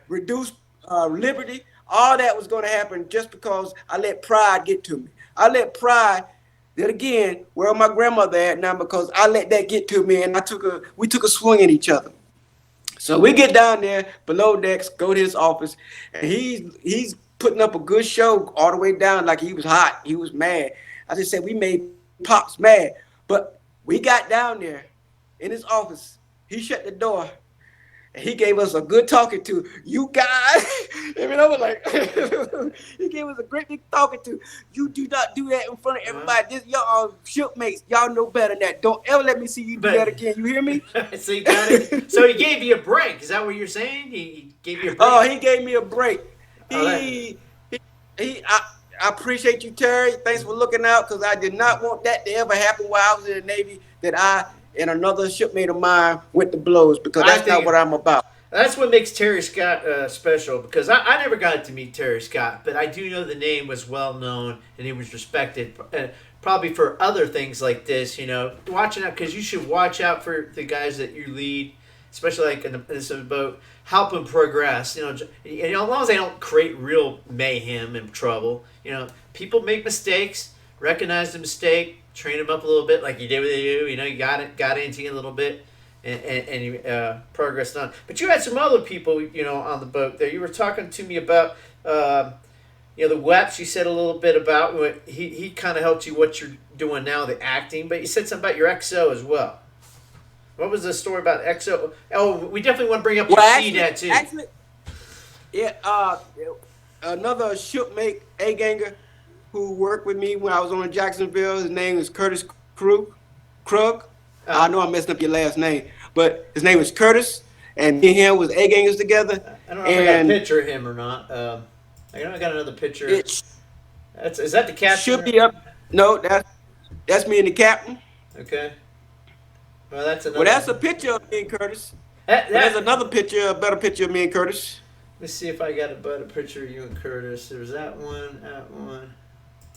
reduce liberty. All that was going to happen just because I let pride get to me. I let pride. Then again, where my grandmother at now? Because I let that get to me, and we took a swing at each other. So we get down there below decks, go to his office, and he's putting up a good show all the way down, like he was hot, he was mad. I just said we made Pops mad, but we got down there in his office. He shut the door. He gave us a good talking to. You guys, I mean, I was like, he gave us a great big talking to. You do not do that in front of everybody. This y'all shipmates. Y'all know better than that. Don't ever let me see you do that again. You hear me? So he gave you a break. Is that what you're saying? He gave you a break. Oh, he gave me a break. I appreciate you, Terry. Thanks for looking out, because I did not want that to ever happen while I was in the Navy, that I and another shipmate of mine went to blows, because that's not what I'm about. That's what makes Terry Scott special, because I never got to meet Terry Scott, but I do know the name was well known and he was respected, probably for other things like this, watching out, because you should watch out for the guys that you lead, especially like in this boat, help them progress, as long as they don't create real mayhem and trouble. People make mistakes, recognize the mistake, train them up a little bit like you did with you. You got into you a little bit, and you progressed on. But you had some other people, on the boat there. You were talking to me about You know, the WEPs you said a little bit about. He kind of helped you what you're doing now, the acting. But you said something about your XO as well. What was the story about XO? Oh, we definitely want to bring up your CDAD too. Actually, yeah. Another shipmate, A ganger, who worked with me when I was on Jacksonville. His name is Curtis Krug. I know I messed up your last name, but his name is Curtis, and me and him was A gangers together. I don't know if I got a picture of him or not. I know I got another picture. Is that the captain? Should be up. No, that's me and the captain. Okay. Well, that's another. Well, that's a picture of me and Curtis. There's another picture, a better picture of me and Curtis. Let's see if I got a better picture of you and Curtis. There's that one. That one.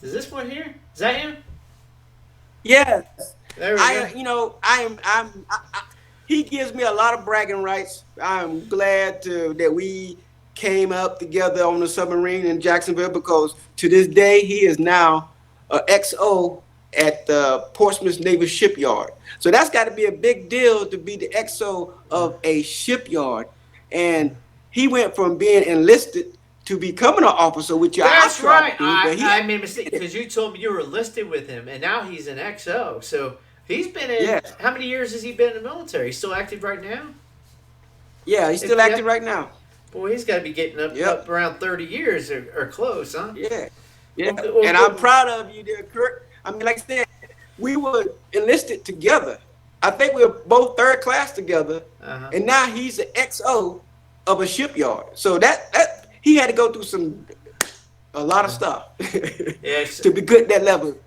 Is this one here? Is that him? Yes. There we go. You know, he gives me a lot of bragging rights. I'm glad that we came up together on the submarine in Jacksonville, because to this day he is now a XO at the Portsmouth Naval Shipyard. So that's got to be a big deal to be the XO of a shipyard. And he went from being enlisted to becoming an officer, which that's right. I made a mistake because you told me you were enlisted with him, and now he's an XO. So he's been in. Yes. How many years has he been in the military? He's still active right now? Yeah, he's still active right now. Boy, he's got to be getting up around 30 years or close, huh? Yeah. Yeah. And I'm proud of you there, Kurt. I mean, like I said, we were enlisted together. I think we were both third class together. And now he's an XO of a shipyard. So that he had to go through a lot of stuff to be good at that level.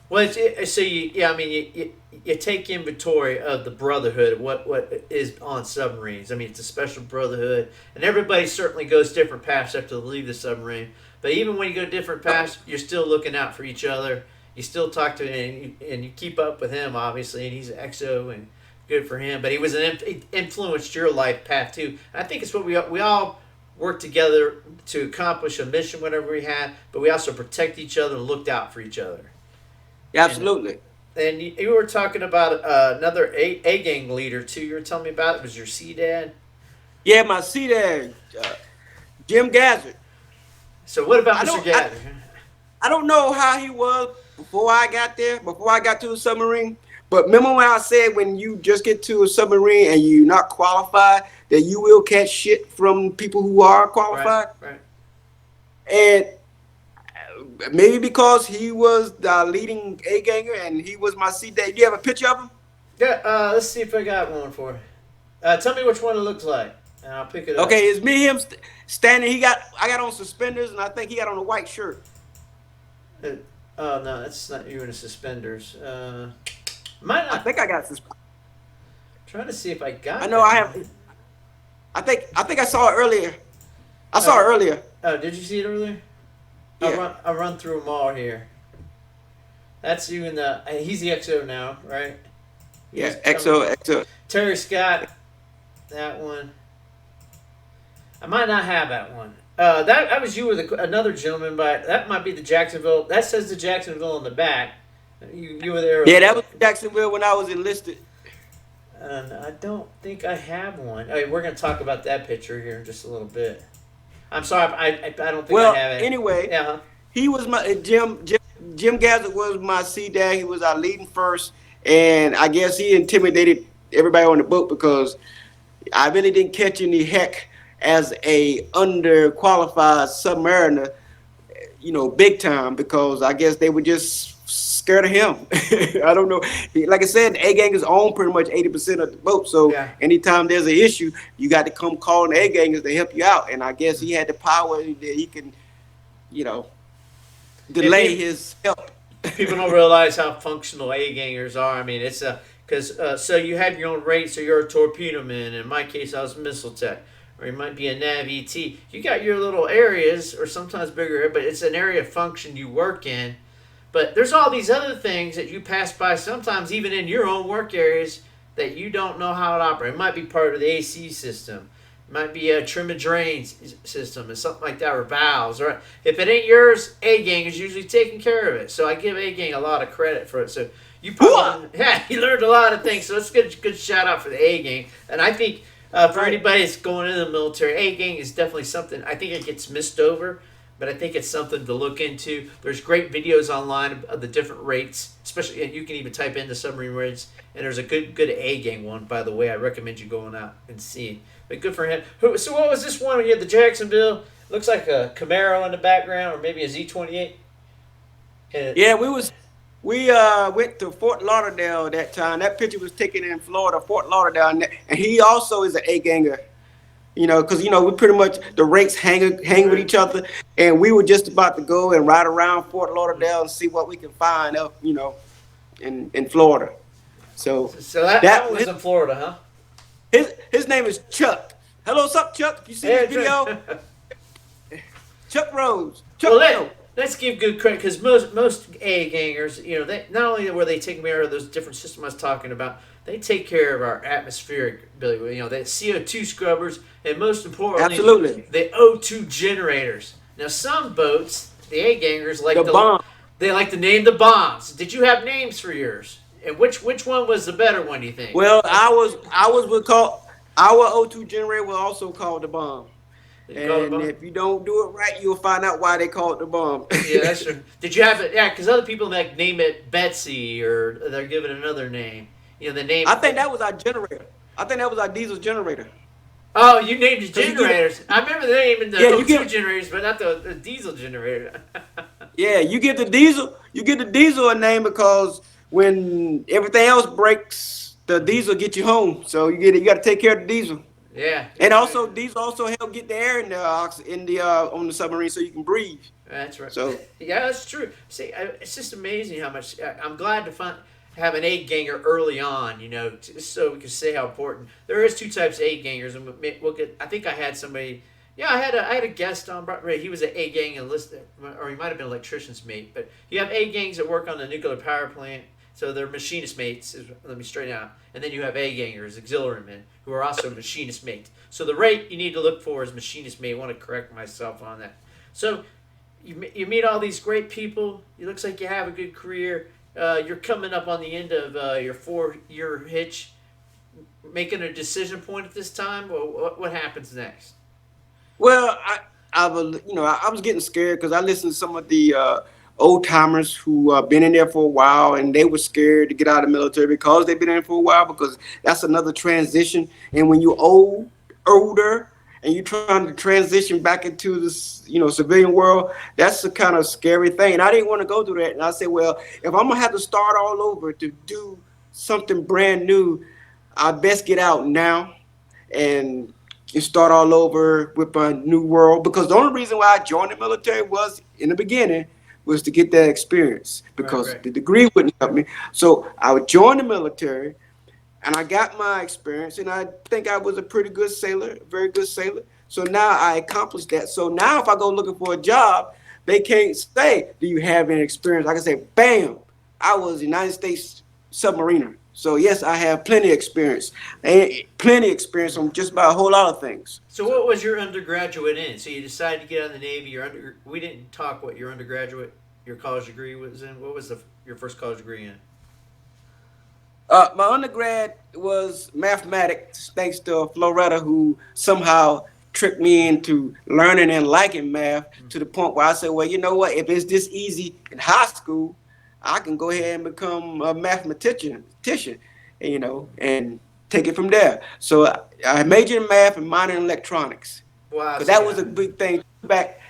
Well, so you take inventory of the brotherhood of what is on submarines. I mean, it's a special brotherhood, and everybody certainly goes different paths after they leave the submarine. But even when you go different paths, you're still looking out for each other. You still talk to him, and you keep up with him, obviously, and he's an XO, and good for him. But he influenced your life path too. And I think it's what we all work together to accomplish a mission, whatever we had. But we also protect each other and looked out for each other. Yeah, absolutely. And you were talking about another A gang leader too. You were telling me about it. Was your CDAD? Yeah, my CDAD, Jim Gazzard. So what about Mr. Gazzard? I don't know how he was before I got there, before I got to a submarine. But remember when I said when you just get to a submarine and you're not qualified, that you will catch shit from people who are qualified? Right. And maybe because he was the leading A-ganger and he was my CDAD. Do you have a picture of him? Yeah, let's see if I got one for you. Tell me which one it looks like, and I'll pick it up. Okay, it's me and him standing. I got on suspenders, and I think he got on a white shirt. Oh, no, that's not you in the suspenders. I think I got suspenders. Trying to see if I got I know I have. I think I saw it earlier. I saw it earlier. Oh, did you see it earlier? Yeah. I'll run through them all here. That's you in the. He's the XO now, right? Yeah, XO. Terry Scott, that one. I might not have that one. That was you with another gentleman, but that might be the Jacksonville. That says the Jacksonville on the back. You were there. Yeah, that was Jacksonville when I was enlisted. And I don't think I have one. We're going to talk about that picture here in just a little bit. I'm sorry, I don't think I have it. Anyway, he was my Jim Gazzard was my CDAD. He was our leading first, and I guess he intimidated everybody on the boat because I really didn't catch any heck as a underqualified submariner, big time, because I guess they were just scared of him. I don't know. Like I said, the A-gangers own pretty much 80% of the boat. So anytime there's an issue, you got to come calling the A-gangers to help you out. And I guess he had the power that he can, delay his help. People don't realize how functional A-gangers are. I mean, it's because so you have your own rate. So you're a torpedo man. In my case, I was missile tech. Or you might be a Nav ET. You got your little areas, or sometimes bigger, but it's an area of function you work in. But there's all these other things that you pass by sometimes even in your own work areas that you don't know how to operate. It might be part of the AC system. It might be a trim and drain system and something like that, or valves. Or if it ain't yours, A-Gang is usually taking care of it. So I give A-Gang a lot of credit for it. So you probably, you learned a lot of things. So it's a good shout out for the A-Gang. And I think for anybody that's going into the military, A-Gang is definitely something, I think it gets missed over. but I think it's something to look into. There's great videos online of the different rates, especially, and you can even type in the submarine rates. And there's a good A gang one, by the way. I recommend you going out and seeing. But good for him. So what was this one when you had the Jacksonville? Looks like a Camaro in the background, or maybe a Z28. Yeah, we went to Fort Lauderdale that time. That picture was taken in Florida, Fort Lauderdale, and he also is an A ganger. Because we pretty much the rates hang with each other, and we were just about to go and ride around Fort Lauderdale and see what we can find up, in Florida. So So that one was in Florida, huh? his name is Chuck. Hello, what's up, Chuck? You see this video? Chuck Rose. Chuck Well, let's give good credit because most A gangers, they not only were they taking care of those different systems I was talking about, they take care of our atmospheric ability. The CO2 scrubbers, and most importantly, Absolutely. the O2 generators. Now, some boats, the A gangers like bomb. They like to name the bombs. Did you have names for yours? And which one was the better one? Do you think? Well, I was called our O2 generator was also called the bomb. And if you don't do it right, you'll find out why they call it the bomb. Yeah, that's true. Did you have it? Yeah, because other people like name it Betsy, or they're giving it another name. The name. I think that was our generator. I think that was our diesel generator. Oh, you named the generators. I remember the name in the O2 generators, but not the diesel generator. Yeah, you give the diesel a name because when everything else breaks, the diesel get you home. So you got to take care of the diesel. Yeah. And also, these also help get the air in the on the submarine so you can breathe. That's right. So yeah, that's true. See, it's just amazing how much I'm glad to have an eight ganger early on. Just so we can say how important. There is two types of eight gangers, and we'll get. I think I had somebody. Yeah, I had a guest on. He was an A gang enlisted, or he might have been an electrician's mate. But you have A gangs that work on the nuclear power plant. So they're machinist mates, let me straighten out. And then you have A gangers, auxiliary men, who are also machinist mates. So the rate you need to look for is machinist mate. I want to correct myself on that. So you meet all these great people. It looks like you have a good career. You're coming up on the end of your 4-year hitch. Making a decision point at this time? Or what happens next? Well, I was getting scared because I listened to some of the old timers who been in there for a while, and they were scared to get out of the military because they've been in for a while, because that's another transition. And when you're older, and you're trying to transition back into this, civilian world, that's a kind of scary thing. And I didn't want to go through that. And I said, well, if I'm gonna have to start all over to do something brand new, I best get out now and start all over with a new world. Because the only reason why I joined the military was, in the beginning, was to get that experience, because right. The degree wouldn't help me. So I would join the military, and I got my experience, and I think I was a pretty good sailor, a very good sailor. So now I accomplished that. So now if I go looking for a job, they can't say, do you have any experience? I can say, bam, I was a United States submariner. So yes, I have plenty of experience, on just about a whole lot of things. So what was your undergraduate in? So you decided to get out of the Navy. We didn't talk what your undergraduate, your college degree was in. What was your first college degree in? My undergrad was mathematics, thanks to Floretta, who somehow tricked me into learning and liking math to the point where I said, well, you know what? If it's this easy in high school, I can go ahead and become a mathematician, and take it from there. So I majored in math and minored in electronics. Wow. Because that was a big thing back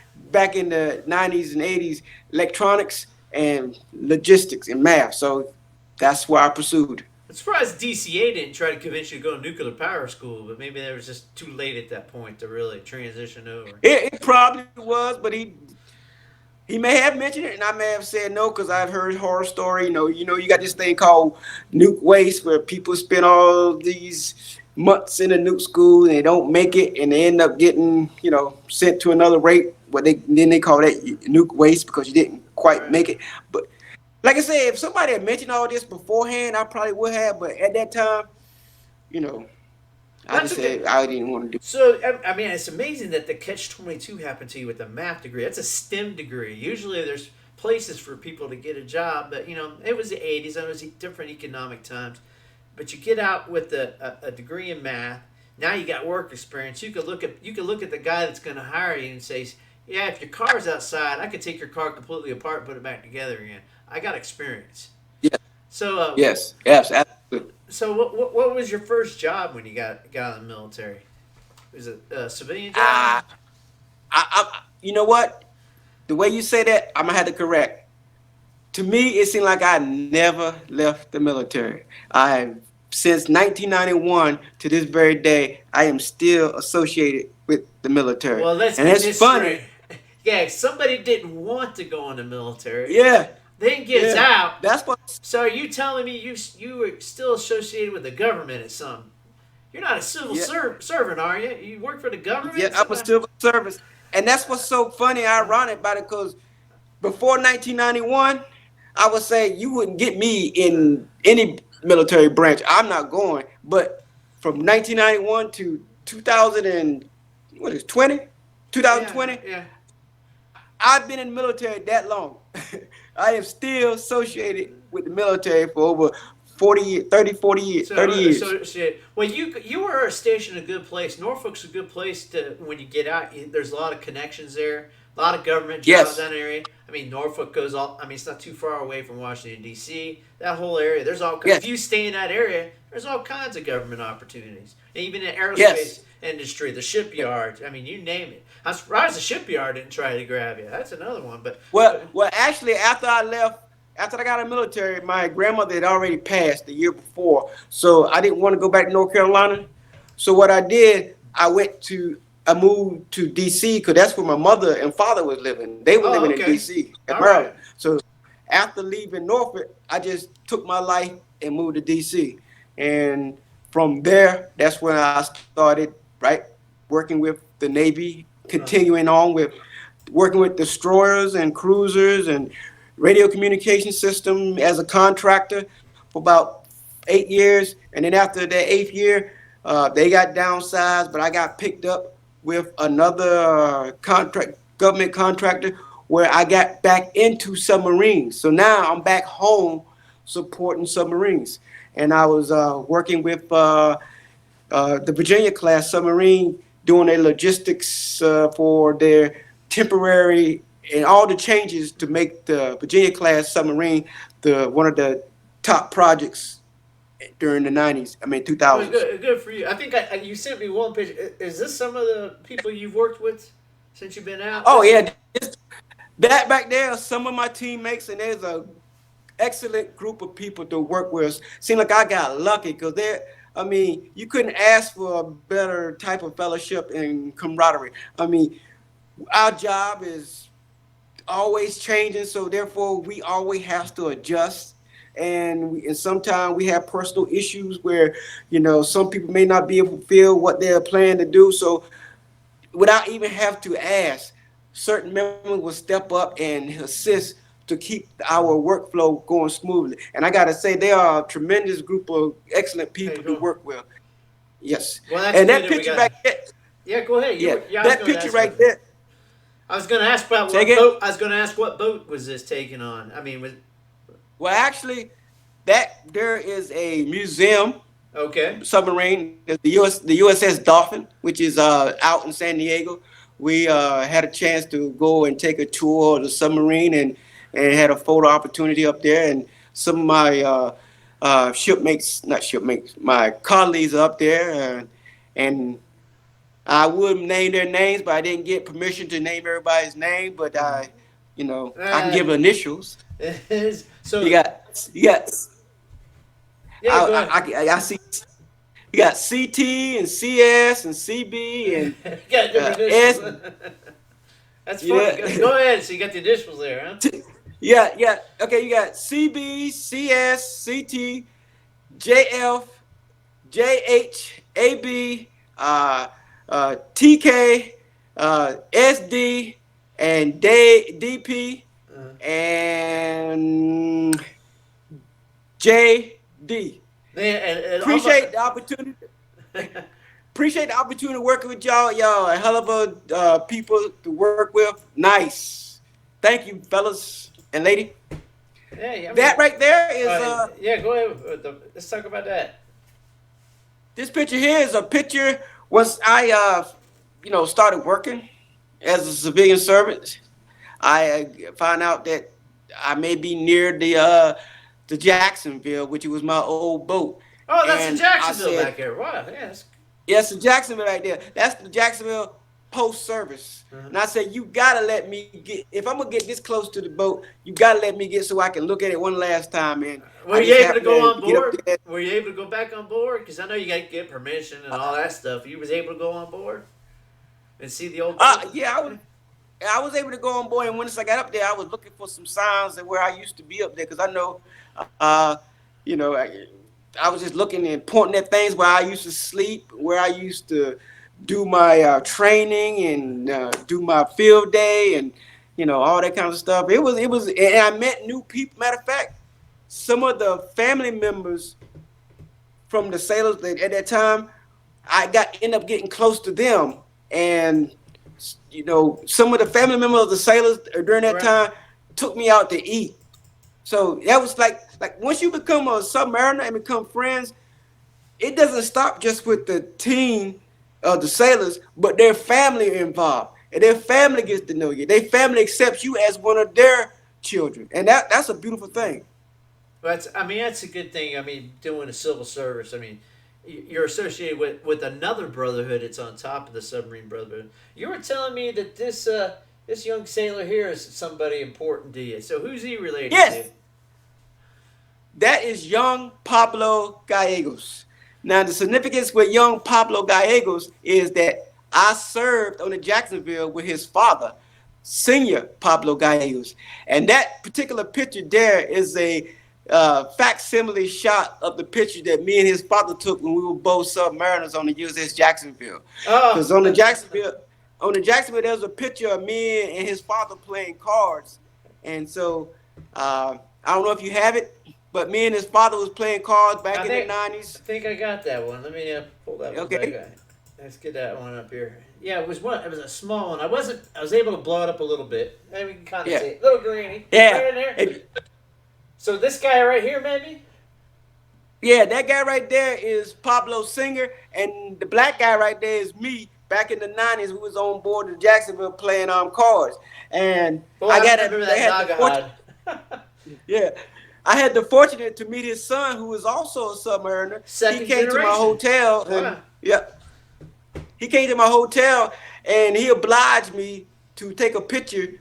in the 90s and 80s, electronics and logistics and math. So that's why I pursued. I'm surprised DCA didn't try to convince you to go to nuclear power school, but maybe they was just too late at that point to really transition over. It probably was, but he may have mentioned it, and I may have said no, because I've heard horror story. You got this thing called nuke waste, where people spend all these months in a nuke school and they don't make it, and they end up getting, sent to another rate. Then they call that nuke waste because you didn't quite make it. But like I said, if somebody had mentioned all this beforehand, I probably would have. But at that time, I just said I didn't want to do it. So, I mean, it's amazing that the Catch-22 happened to you with a math degree. That's a STEM degree. Usually there's places for people to get a job, but, it was the 80s. It was different economic times. But you get out with a degree in math. Now you got work experience. You could look at the guy that's going to hire you and say, Yeah, if your car's outside, I could take your car completely apart and put it back together again. I got experience. Yeah. So, Yes. Yes. Absolutely. so what was your first job when you got out of the military? Was it a civilian job? I, you know what? The way you say that, I'm gonna have to correct. To me, it seemed like I never left the military. I, since 1991 to this very day, I am still associated with the military, Well, let's and get it's this funny. straight. Yeah, somebody didn't want to go in the military, Yeah, then gets yeah. out. That's what. So are you telling me you were still associated with the government at some? You're not a civil Yeah, servant, are you? You work for the yeah. government? I'm a Somebody? civil service, and that's what's so funny, ironic about it, because before 1991, I would say you wouldn't get me in any military branch. I'm not going. But from 1991 to 2000 and what is 20? Yeah, 2020, yeah. I've been in the military that long. I am still associated with the military for over 40, 30, 40 years, 30 years. Well, you were stationed in a good place. Norfolk's a good place to when you get out. There's a lot of connections there, a lot of government jobs Yes, down that area. I mean, Norfolk goes all. I mean, it's not too far away from Washington D.C. That whole area. There's all. If yes, you stay in that area, there's all kinds of government opportunities. And even in the aerospace yes. industry, the shipyards. I mean, you name it. I'm surprised the shipyard didn't try to grab you. That's another one. Well, actually, after I left, after I got in the military, my grandmother had already passed the year before, so I didn't want to go back to North Carolina. So what I did, I moved to D.C. because that's where my mother and father was living. They were Oh, living in okay. D.C. in All right. Maryland. So after leaving Norfolk, I just took my life and moved to D.C. And from there, that's when I started, right, working with the Navy, Uh, continuing on with working with destroyers and cruisers and radio communication system as a contractor for about 8 years. And then after that 8th year, they got downsized, but I got picked up with another contract government contractor where I got back into submarines. So now I'm back home supporting submarines. And I was working with the Virginia class submarine doing their logistics for their temporary and all the changes to make the Virginia class submarine the one of the top projects during the 90s. I mean well, 2000s. good for you. I think you sent me one picture. Is this some of the people you've worked with since you've been out? Oh yeah, that back there are some of my teammates, and there's a excellent group of people to work with. Seem like I got lucky because they're. I mean, you couldn't ask for a better type of fellowship and camaraderie. I mean, our job is always changing, so therefore we always have to adjust. And sometimes we have personal issues where, some people may not be able to fulfill what they're planning to do. So without even have to ask, certain members will step up and assist to keep our workflow going smoothly. And I got to say, they are a tremendous group of excellent Hey, people to cool. work with. Yes. Well, that's And good that that we picture got. right there, Yeah, go ahead. yeah, Yeah, I was that going to picture ask. right there. I was going to ask about Say what again? boat. I was going to ask what boat was this taken on. I mean, was Well, actually, there is a museum okay. submarine, the USS Dolphin, which is out in San Diego. We had a chance to go and take a tour of the submarine and had a photo opportunity up there. And some of my shipmates, not shipmates, my colleagues are up there. And I would name their names, but I didn't get permission to name everybody's name. But I can Uh, give initials. You so got, you got, yeah, go ahead. I see. You got CT and CS and CB and Got different S. initials. That's funny. Yeah. Go ahead. So you got the initials there, huh? Yeah, yeah. Okay, you got CB, CS, CT, JF, JH, AB, TK, SD, and DP, Uh, and JD. and Appreciate the opportunity. Appreciate the opportunity working with y'all. Y'all a hell of a people to work with. Nice. Thank you, fellas and lady. yeah, I mean, That right there is yeah. Go ahead. Let's talk about that. this picture here is a picture once I started working as a civilian servant, I find out that I may be near the Jacksonville, which was my old boat, Oh, that's in and I Jacksonville said, back there. Wow, yeah. "Yes, the Jacksonville right there. That's the Jacksonville Post Service." Uh-huh. And I said, "You gotta let me get. If I'm gonna get this close to the boat, you gotta let me get so I can look at it one last time." And Were I you just able to happened go to on get up board? there. Were you able to go back on board? Because I know you got to get permission and all that stuff. You was able to go on board and see the old boat. Yeah, I was able to go on board, and once I got up there, I was looking for some signs of where I used to be up there, because I know, you know, I was just looking and pointing at things where I used to sleep, where I used to do my training and do my field day, and all that kind of stuff. And I met new people. Matter of fact, some of the family members from the sailors at that time, I got end up getting close to them, and some of the family members of the sailors during that Right. time took me out to eat. So that was like once you become a submariner and become friends, it doesn't stop just with the team of the sailors, but their family are involved, and their family gets to know you. Their family accepts you as one of their children, and that's a beautiful thing. But I mean, that's a good thing. I mean, doing a civil service. I mean, you're associated with another brotherhood. It's on top of the submarine brotherhood. You were telling me that this young sailor here is somebody important to you. So who's he related to? Yes, that is young Pablo Gallegos. Now, the significance with young Pablo Gallegos is that I served on the Jacksonville with his father, senior Pablo Gallegos. And that particular picture there is a facsimile shot of the picture that me and his father took when we were both submariners on the USS Jacksonville. Oh, Because on the Jacksonville, there's a picture of me and his father playing cards. And so I don't know if you have it, but me and his father was playing cards back I in the think I 90s. think I got that one. Let me pull that one back Okay. up. Let's get that one up here. Yeah, it was one. It was a small one. I wasn't. I was able to blow it up a little bit. Maybe we can kind of Yeah. see it. Little greeny, Yeah. right in there. If- So this guy right here, maybe. yeah, that guy right there is Pablo Singer, and the black guy right there is me back in the 90s who was on board the Jacksonville playing cards. And Oh, I I got remember they that had the fortune, Naga yeah. I had the fortunate to meet his son who was also a submariner. He Second came to my generation. hotel, and Wow. yeah, he came to my hotel, and he obliged me to take a picture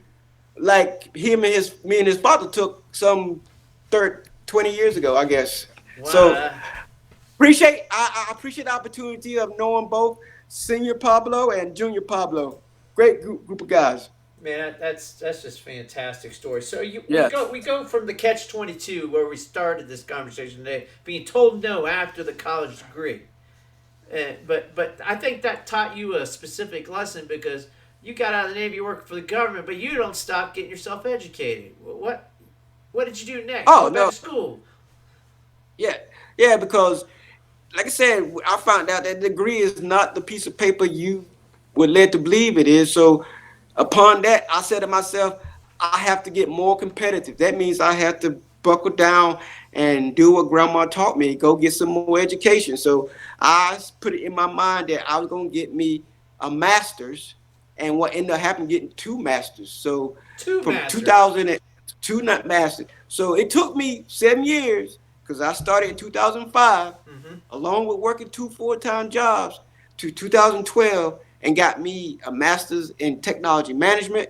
like me and his father took some 20 years ago, I guess. So Wow. I appreciate the opportunity of knowing both Senior Pablo and Junior Pablo. Great group of guys. Man, that's just fantastic story. So Yes. we go from the catch 22 where we started this conversation today, being told no after the college degree. But I think that taught you a specific lesson because you got out of the Navy, working for the government, but you don't stop getting yourself educated. What did you do next? Oh Go back no. to school. Yeah. Yeah, because like I said, I found out that degree is not the piece of paper you were led to believe it is. So upon that, I said to myself, I have to get more competitive. That means I have to buckle down and do what grandma taught me, go get some more education. So I put it in my mind that I was going to get me a master's, and what ended up happening, getting two masters. So Two from masters. 2002, not masters. So it took me 7 years because I started in 2005, Mm-hmm. along with working two full-time jobs, to 2012, and got me a master's in technology management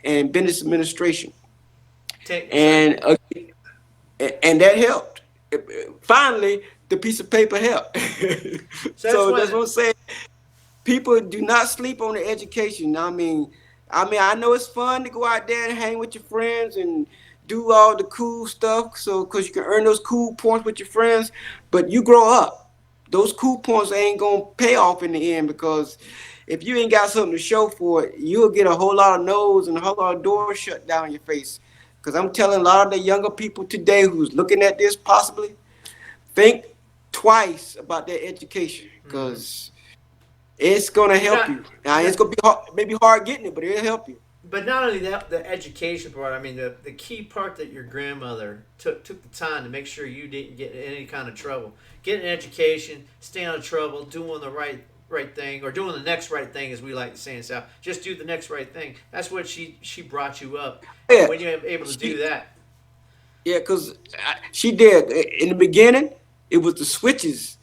and business administration. So And that helped. Finally, the piece of paper helped. that's So one. that's what I'm saying. People do not sleep on the education. I know it's fun to go out there and hang with your friends and do all the cool stuff. So, because you can earn those cool points with your friends, but you grow up. Those cool points ain't gonna pay off in the end, because if you ain't got something to show for it, you'll get a whole lot of no's and a whole lot of doors shut down in your face. Because I'm telling a lot of the younger people today who's looking at this possibly, think twice about their education, Mm-hmm. because it's gonna help Not, you. Now it's not, gonna be hard, maybe hard getting it, but it'll help you. but not only that, the education part. I mean, the key part that your grandmother took the time to make sure you didn't get in any kind of trouble. Get an education, stay out of trouble, doing the right thing, or doing the next right thing, as we like to say in the South. Just do the next right thing. That's what she brought you up, and Yeah, when you're able to do she that, yeah, cause she did in the beginning. It was the switches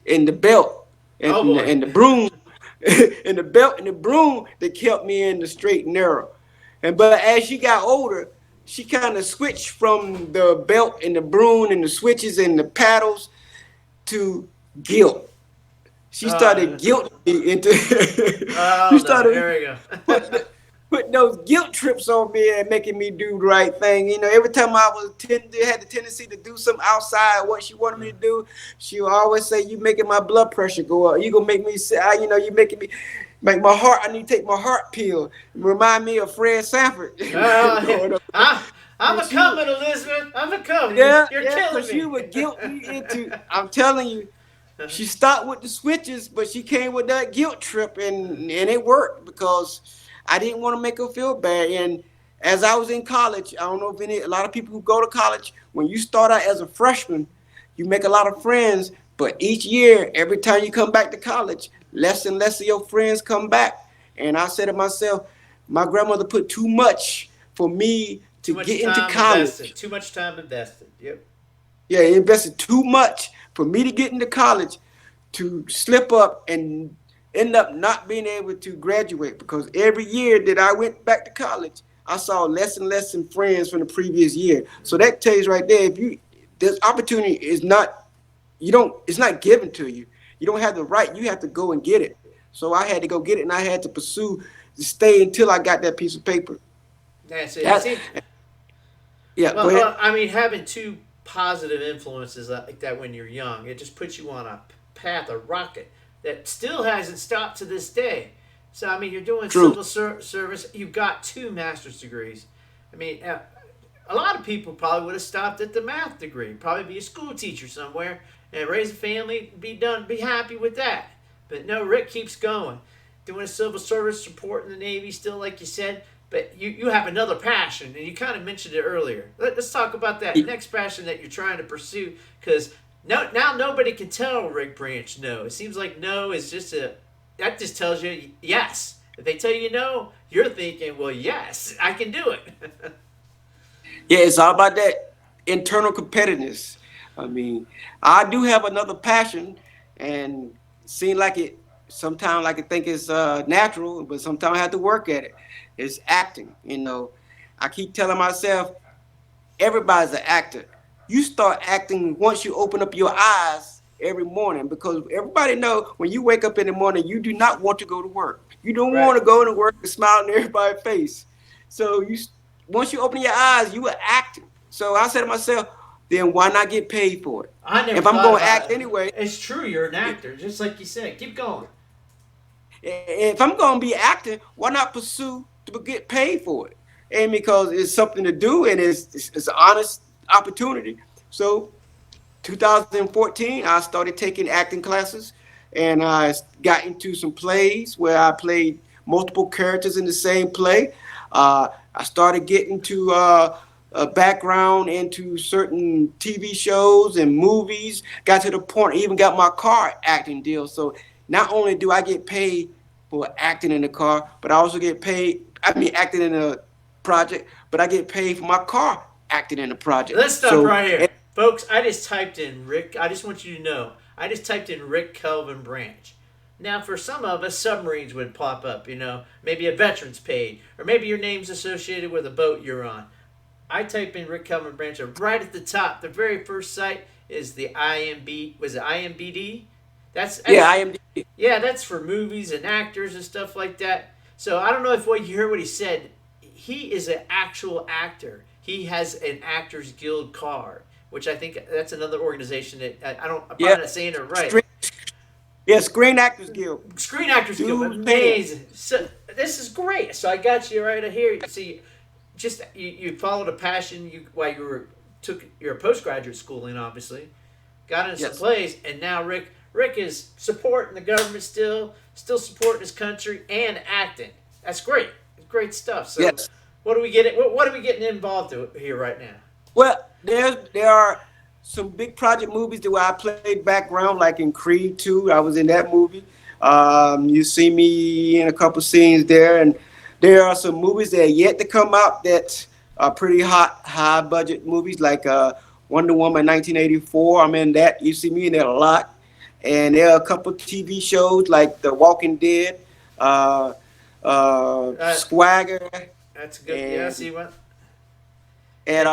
and the belt oh boy, and the broom and the belt and the broom that kept me in the straight and narrow. And but as she got older, she kind of switched from the belt and the broom and the switches and the paddles to guilt. She started uh, guilting me into. She oh no, started here we go. putting putting those guilt trips on me and making me do the right thing. You know, every time I had the tendency to do something outside what she wanted me to do, she would always say, "You making my blood pressure go up. You gonna make me say, you know, you making me make my heart. I need to take my heart pill." Remind me of Fred Sanford Uh, growing up. I'm a She would, coming, Elizabeth. I'm a coming. yeah, You're yeah, killing because she me. would guilt me into. I'm telling you, she stopped with the switches, but she came with that guilt trip, and it worked because I didn't want to make her feel bad. And as I was in college, I don't know if a lot of people who go to college, when you start out as a freshman, you make a lot of friends, but each year, every time you come back to college, less and less of your friends come back. And I said to myself, my grandmother put too much for me Too to much get into time invested. college. Too much time invested. Yep. Yeah, he invested too much for me to get into college to slip up and end up not being able to graduate because every year that I went back to college, I saw less and less in friends from the previous year. So that tells you right there, if you this opportunity is not you don't it's not given to you. You don't have the right, you have to go and get it. So I had to go get it and I had to pursue to stay until I got that piece of paper. That's it. It That seems yeah, go well. ahead. I mean, having two positive influences like that when you're young, it just puts you on a path, a rocket that still hasn't stopped to this day. So I mean, you're doing True. civil service. You've got two master's degrees. I mean, a lot of people probably would have stopped at the math degree. Probably be a school teacher somewhere and raise a family, be done, be happy with that. But no, Rick keeps going, doing civil service, support in the Navy, still like you said. But you have another passion, and you kind of mentioned it earlier. Let's talk about that next passion that you're trying to pursue, because now nobody can tell Rick Branch no. It seems like no is just that just tells you yes. If they tell you no, you're thinking, well, yes, I can do it. Yeah, it's all about that internal competitiveness. I mean, I do have another passion, and seem like it sometimes like I think it's natural, but sometimes I have to work at it. It's acting. You know, I keep telling myself everybody's an actor. You start acting once you open up your eyes every morning because everybody know when you wake up in the morning, you do not want to go to work. You don't Right. want to go to work and smile in everybody's face. So once you open your eyes, you are acting. So I said to myself, then why not get paid for it? I never If I'm thought going to about act it. anyway, It's true, you're an actor, just like you said. Keep going. if I'm going to be acting, why not pursue to get paid for it? And because it's something to do and it's an honest opportunity. So 2014, I started taking acting classes, and I got into some plays where I played multiple characters in the same play. I started getting to a background into certain TV shows and movies. Got to the point I even got my car acting deal. So not only do I get paid for acting in the car, but I also get paid. I mean, acting in a project, but I get paid for my car acting in a project. Let's stop So right here. Folks, I just typed in Rick. I just want you to know. I just typed in Rick Kelvin Branch. Now, for some of us, submarines would pop up, maybe a veteran's paid, or maybe your name's associated with a boat you're on. I type in Rick Kelvin Branch, and right at the top, the very first site is the IMB. Was it IMBD? yeah, That's I am. yeah, that's for movies and actors and stuff like that. So I don't know if what you heard what he said. He is an actual actor. He has an Actors Guild card, which I think that's another organization that I don't. I'm Yeah, probably not saying it right. Screen, yeah, Screen Actors Guild. Screen Actors Guild, Dudes paying. amazing. So this is great. So I got you right here. See, just you followed a passion while you were took your postgraduate schooling, obviously, got into some Yes, plays, and now Rick is supporting the government still supporting his country and acting. That's great. It's great stuff. So yes. what are we getting? What are we getting involved here right now? Well, there are some big project movies that where I played background, like in Creed 2. I was in that movie. You see me in a couple scenes there, and there are some movies that are yet to come out that are pretty hot, high budget movies like Wonder Woman 1984. I'm in that. You see me in that a lot. And there are a couple TV shows like The Walking Dead, uh, Uh, Swagger, that's good. Yeah, and see what? and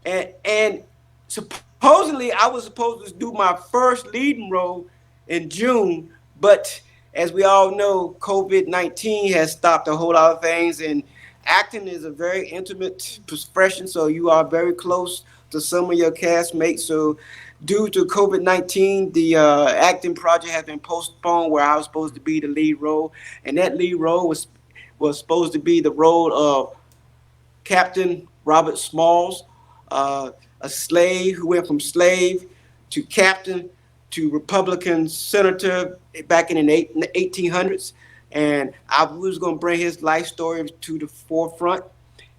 Hey, uh and supposedly I was supposed to do my first leading role in June, but as we all know, COVID-19 has stopped a whole lot of things, and acting is a very intimate profession, so you are very close to some of your castmates. So, due to COVID-19, the acting project has been postponed, where I was supposed to be the lead role, and that lead role was supposed to be the role of Captain Robert Smalls, a slave who went from slave to captain to Republican senator back in the 1800s. And I was going to bring his life story to the forefront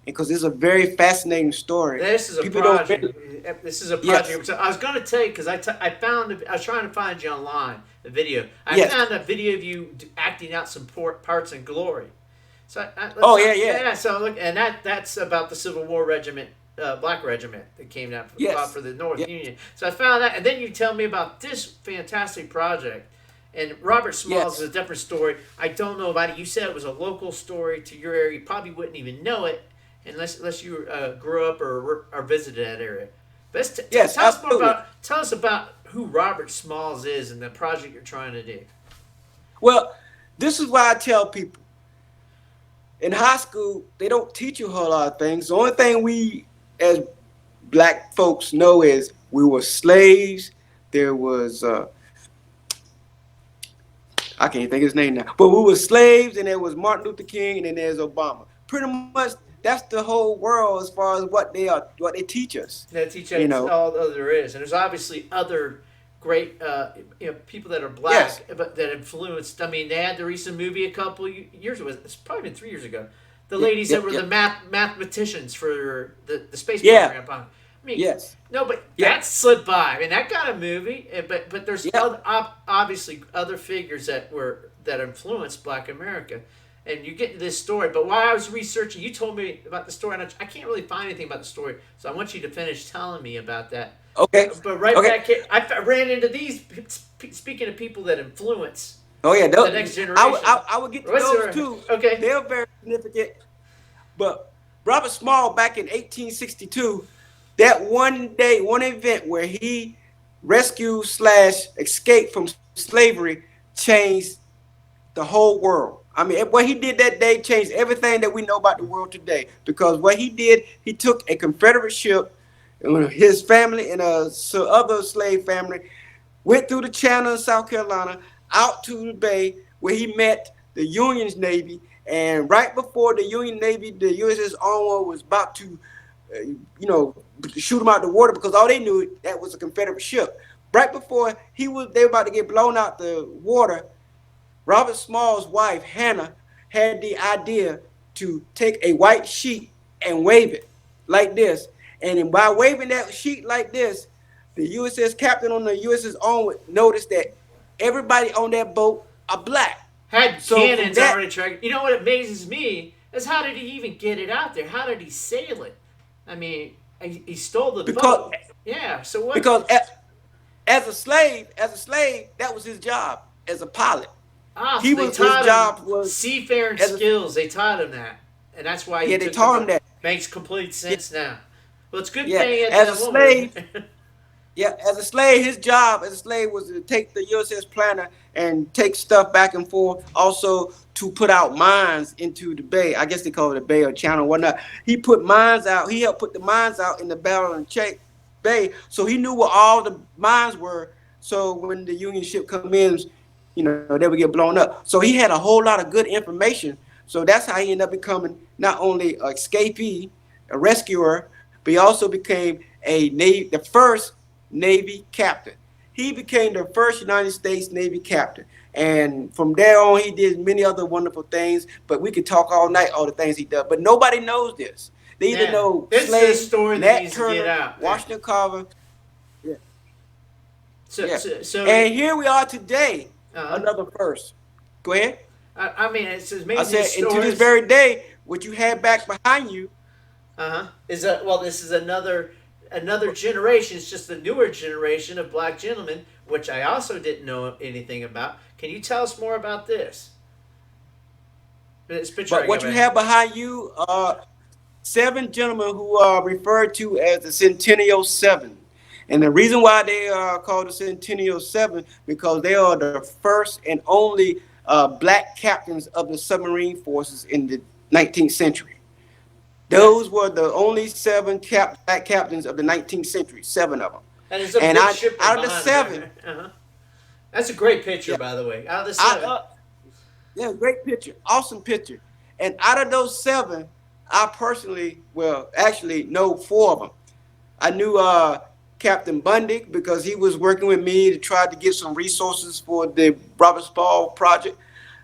because it's a very fascinating story. this is a People don't project. really, This is a yes, project. So I was going to tell you because I found I was trying to find you online the video. I yes. found a video of you acting out some parts in Glory. So Oh, let's yeah, yeah. yeah. So look, and that's about the Civil War regiment, Black Regiment that came out fought Yes. for the North Yes. Union. So I found that, and then you tell me about this fantastic project. And Robert Smalls is Yes. a different story. I don't know about it. You said it was a local story to your area. You probably wouldn't even know it unless you grew up or visited that area. But Yes, tell us more absolutely. about who Robert Smalls is and the project you're trying to do. Well, this is why I tell people in high school, they don't teach you a whole lot of things. The only thing we as black folks know is we were slaves. There was I can't think of his name now, but we were slaves, and there was Martin Luther King, and then there's Obama. Pretty much, that's the whole world as far as what they teach us. That teach You that's know, all there is, and there's obviously other great people that are yes, black but that influenced. I mean, they had the recent movie a couple years ago. It's probably been 3 years ago. The yep, ladies that yep, were the yep, mathematicians for the space yeah, program. I mean, yes, no, but yeah, that slipped by. I mean, that got a movie, but there's yeah. obviously other figures that influenced Black America. And you get this story, but while I was researching, you told me about the story, and I can't really find anything about the story, so I want you to finish telling me about that. Okay, But right okay. back here, I ran into these. Speaking of people that influence Oh yeah, the next generation, I would get to what's those there? too. Okay, They're very significant. But Robert Small back in 1862, that one day, one event where he rescued slash escaped from slavery changed the whole world. I mean, what he did that day changed everything that we know about the world today. Because what he did, he took a Confederate ship, his family and some other slave family, went through the channel in South Carolina, out to the bay, where he met the Union's Navy. And right before the Union Navy, the USS Onward was about to, shoot him out the water because all they knew that was a Confederate ship. Right before they were about to get blown out the water, Robert Small's wife, Hannah, had the idea to take a white sheet and wave it like this. And by waving that sheet like this, the USS captain on the USS Onward noticed that everybody on that boat are black. had So from cannons that, already tracked. You know what amazes me is how did he even get it out there? How did he sail it? I mean, he stole the because boat. Yeah. So what? because as a slave, that was his job as a pilot. Ah, He so they was his taught him job was seafaring as a skills. They taught him that, and that's why he yeah, they took the taught him boat. that. Makes complete Yeah, sense now. Well, it's a good yeah. thing he had As a that woman. slave, yeah, as a slave, his job as a slave was to take the USS Planner and take stuff back and forth. Also to put out mines into the bay. I guess they call it a bay or channel, whatnot. He put mines out. He helped put the mines out in the Battle and Bay, so he knew where all the mines were. So when the Union ship come in, they would get blown up. So he had a whole lot of good information. So that's how he ended up becoming not only an escapee, a rescuer, but he also became the first Navy captain. He became the first United States Navy captain. And from there on, he did many other wonderful things. But we could talk all night, all the things he did. But nobody knows this. They either Yeah, know this is a Slade, story that Nat needs to get Turner, out. Yeah. Washington Carver. Yeah, So, yeah. so, so And here we are today. Uh-huh. another first. Go ahead. I mean, it's I amazing said, and to this stories. very day, what you have back behind you. Uh huh. Is that well? This is another generation. It's just the newer generation of black gentlemen, which I also didn't know anything about. Can you tell us more about this? This picture But I got what you back. have behind you are seven gentlemen who are referred to as the Centennial Seven. And the reason why they are called the Centennial Seven because they are the first and only black captains of the submarine forces in the 19th century. That's Those were the only seven black captains of the 19th century, seven of them. and there's a And midshipman out of the behind him seven, there. Uh-huh. That's a great picture, yeah, by the way. Out of the out seven. of yeah, great picture, awesome picture. And out of those seven, I personally, well, actually know four of them. I knew Captain Bundy because he was working with me to try to get some resources for the Robert Spall project.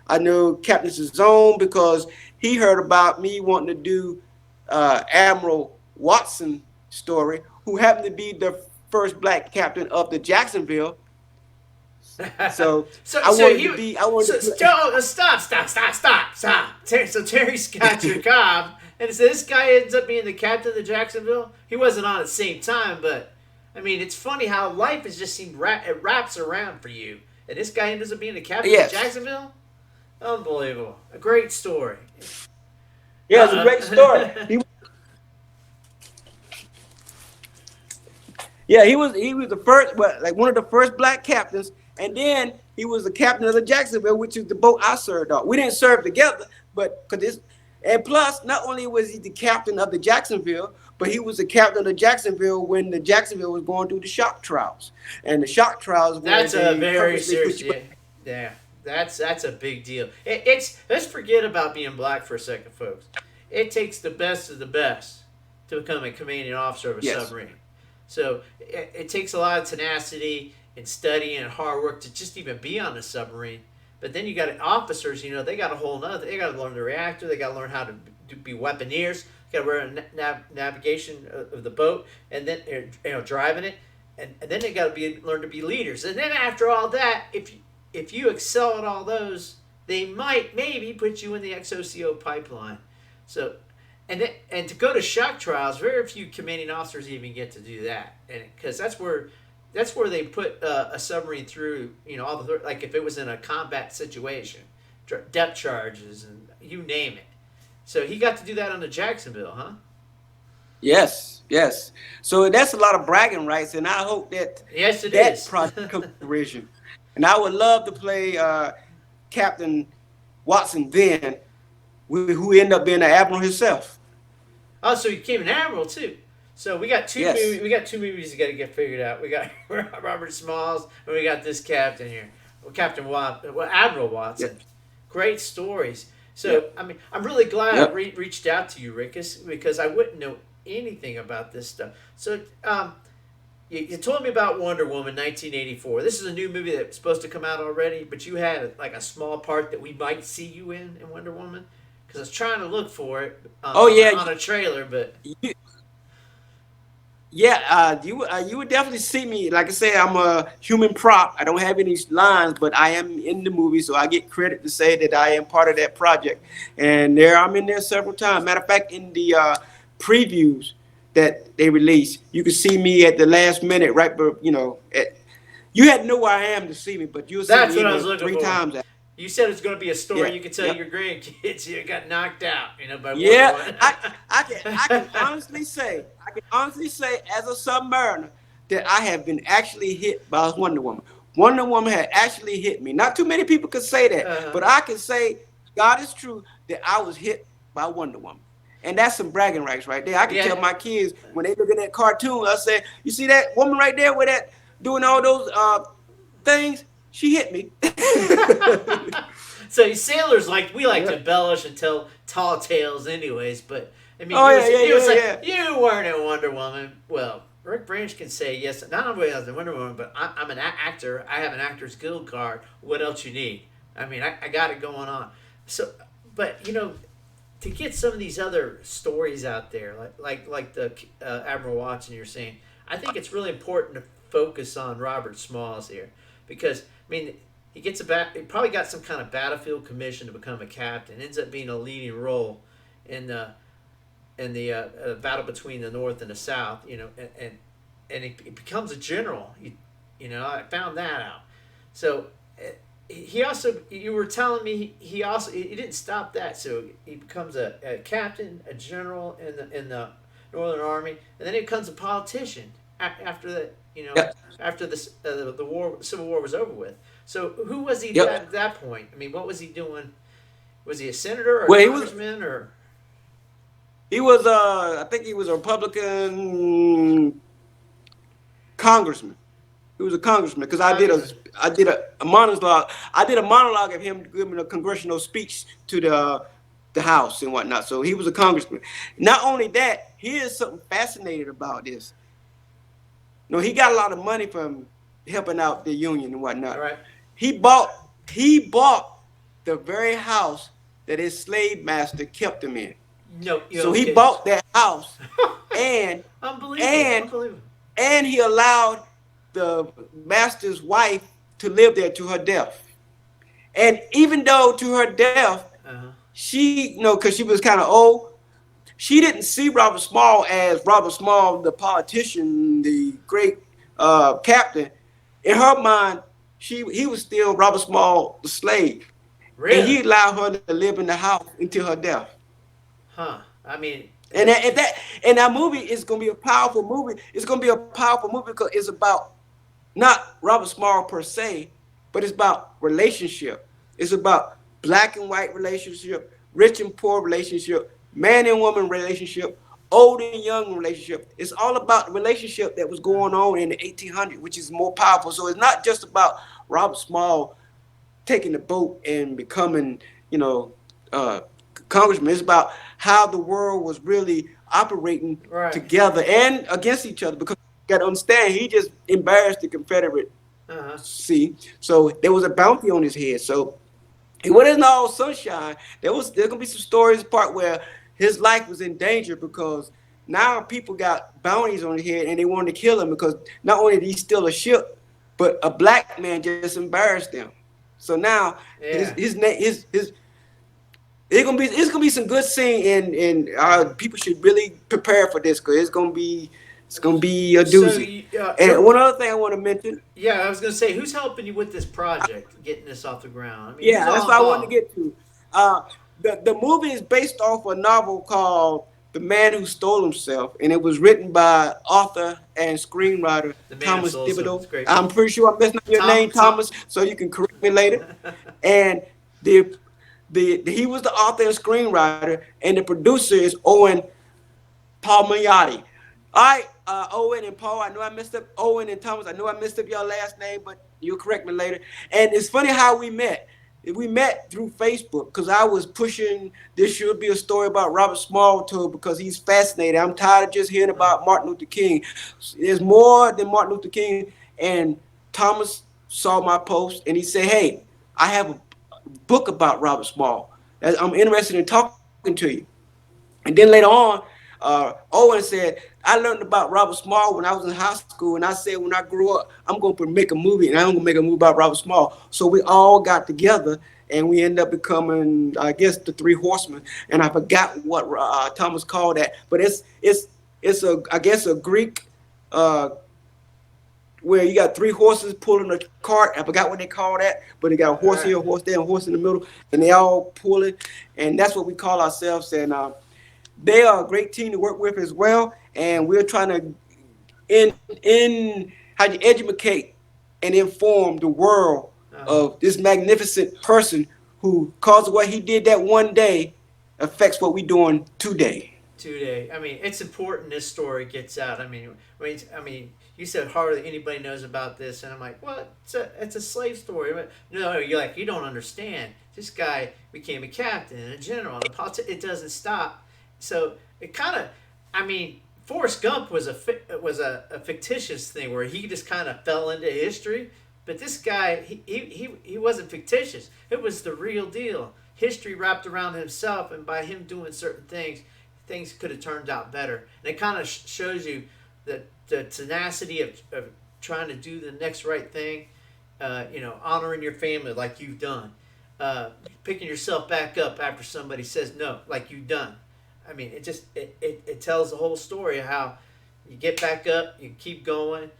I knew Captain Zone because he heard about me wanting to do Admiral Watson story, who happened to be the first black captain of the Jacksonville. So so so he I wanted so to stop. So Terry Scott's your play. cop, and so this guy ends up being the captain of the Jacksonville. He wasn't on at the same time, but I mean, it's funny how life has just seemed it wraps around for you, and this guy ends up being the captain of the Yes. Jacksonville. Unbelievable, a great story. Yeah, it's a great story. He was the first, well, like one of the first black captains, and then he was the captain of the Jacksonville, which is the boat I served on. We didn't serve together, but because this, and plus, not only was he the captain of the Jacksonville, but he was the captain of the Jacksonville when the Jacksonville was going through the shock trials, and the shock trials where That's a they very purposely serious, put you. yeah, yeah. That's a big deal. It's let's forget about being black for a second, folks. It takes the best of the best to become a commanding officer of a Yes, submarine. So it takes a lot of tenacity and study and hard work to just even be on a submarine. But then you got officers, they got a whole nother. They got to learn the reactor. They got to learn how to be weaponeers. Got to learn navigation of the boat, and then driving it, and then they got to learn to be leaders. And then after all that, if you excel at all those, they might maybe put you in the XOCO pipeline. So and to go to shock trials, very few commanding officers even get to do that, and because that's where they put a submarine through, all the like if it was in a combat situation, depth charges and you name it. So he got to do that on the Jacksonville, huh? yes, yes. So that's a lot of bragging rights, and I hope that Yes, it that is. project comes to fruition. And I would love to play Captain Watson then, who ended up being the admiral himself. Oh, so he became an admiral too. So we got two Yes, movies. We got two movies that got to get figured out. We got Robert Smalls, and we got this captain here, Captain Watson, Admiral yep, Watson. Great stories. So yep, I mean, I'm really glad I yep. reached out to you, Rickus, because I wouldn't know anything about this stuff. So you told me about Wonder Woman 1984. This is a new movie that's supposed to come out already, but you had like a small part that we might see you in Wonder Woman. Because I was trying to look for it Oh yeah, on a trailer, but you, yeah. You would definitely see me. Like I said, I'm a human prop. I don't have any lines, but I am in the movie, so I get credit to say that I am part of that project. And I'm in there several times. Matter of fact, in the previews that they released, you can see me at the last minute, right? But you had to know where I am to see me, but you'll see that's me what in I was there looking three for. times. You said it's going to be a story Yeah, you could tell yep. your grandkids you got knocked out, by Wonder Yeah, Woman. I can honestly say as a submariner that I have been actually hit by Wonder Woman. Wonder Woman had actually hit me. Not too many people could say that, uh-huh. but I can say God is true that I was hit by Wonder Woman. And that's some bragging rights right there. I can Yeah. tell my kids when they look at that cartoon, I say, "You see that woman right there with that doing all those things? She hit me." So sailors we like to Yeah. embellish and tell tall tales, anyways. But I mean, Oh yeah, yeah, you was yeah, like yeah. you weren't in Wonder Woman. Well, Rick Branch can say yes. Not only as a Wonder Woman, but I'm an actor. I have an Actors Guild card. What else you need? I mean, I got it going on. So, but to get some of these other stories out there, like the Admiral Watson you're saying, I think it's really important to focus on Robert Smalls here because I mean he gets he probably got some kind of battlefield commission to become a captain. Ends up being a leading role in the battle between the North and the South. And he becomes a general. I found that out. So he also, you were telling me, he didn't stop that. So he becomes a captain, a general in the Northern Army, and then he becomes a politician after that. Yep. After the Civil War was over with. So who was he Yep. at that point? I mean, what was he doing? Was he a senator or a Well, congressman or? he was I think he was a Republican congressman. He was a congressman because Congressman. I did a monologue. I did a monologue of him giving a congressional speech to the House and whatnot. So he was a congressman. Not only that, here's something fascinating about this. No, he got a lot of money from helping out the Union and All whatnot. right. He bought he bought the very house that his slave master kept him in. No, So he kidding. bought that house and Unbelievable. and Unbelievable. and he allowed the master's wife to live there to her death. And even though to her death, Uh-huh. she, because she was kind of old, she didn't see Robert Small as Robert Small, the politician, the great captain. In her mind, he was still Robert Small, the slave, and Really? he allowed her to live in the house until her death. Huh. I mean, And that movie is gonna be a powerful movie. It's gonna be a powerful movie because it's about not Robert Small per se, but it's about relationship. It's about black and white relationship, rich and poor relationship, man and woman relationship, old and young relationship. It's all about the relationship that was going on in the 1800s, which is more powerful. So it's not just about Robert Small taking the boat and becoming, you know, uh, congressman. It's about how the world was really operating right. together and against each other. Because you got to understand, he just embarrassed the Confederate. Uh-huh. See, so there was a bounty on his head. So it wasn't all sunshine. There's gonna be some stories part where his life was in danger because now people got bounties on his head and they wanted to kill him because not only did he steal a ship, but a black man just embarrassed them. So now Yeah. his it's gonna be some good scene and people should really prepare for this because it's gonna be a So, doozy. And one other thing I want to mention, yeah, I was going to say, who's helping you with this project, getting this off the ground? I mean, who's yeah, that's all what I wanted to involved? get to. The movie is based off a novel called The Man Who Stole Himself, and it was written by author and screenwriter The Man of Thomas Soul, so it's Thibodeau. a great I'm movie. pretty sure I'm messing up your name, Tom. Thomas, so you can correct me later. And the he was the author and screenwriter, and the producer is Owen Palmiotti. All right, Owen and Paul. I know I messed up Owen and Thomas. I know I messed up your last name, but you'll correct me later. And it's funny how we met. We met through Facebook because I was pushing this should be a story about Robert Small to because he's fascinated. I'm tired of just hearing about Martin Luther King. There's more than Martin Luther King. And Thomas saw my post and he said, "Hey, I have a book about Robert Small. I'm interested in talking to you." And then later on, Owen said, "I learned about Robert Small when I was in high school, and I said when I grow up, I'm going to make a movie, and I'm going to make a movie about Robert Small." So we all got together, and we ended up becoming, I guess, the Three Horsemen. And I forgot what Thomas called that, but it's a I guess a Greek uh, where you got three horses pulling a cart. I forgot what they call that, but they got a All horse right. here, a horse there, a horse in the middle, and they all pull it, and that's what we call ourselves. And they are a great team to work with as well, and we're trying to in how you educate and inform the world Uh-huh. of this magnificent person who, cause of what he did that one day, affects what we're doing today. 2 day. I mean, it's important this story gets out. I mean, you said hardly anybody knows about this, and I'm like, what? It's a slave story. But no, you're like, you don't understand. This guy became a captain and a general, and it doesn't stop. So it kind of, I mean, Forrest Gump was a fictitious thing where he just kind of fell into history. But this guy, he wasn't fictitious. It was the real deal. History wrapped around himself, and by him doing certain things, things could have turned out better. And it kind of shows you that the tenacity of trying to do the next right thing. honoring your family like you've done, picking yourself back up after somebody says no, like you've done. I mean, it tells the whole story of how you get back up, you keep going,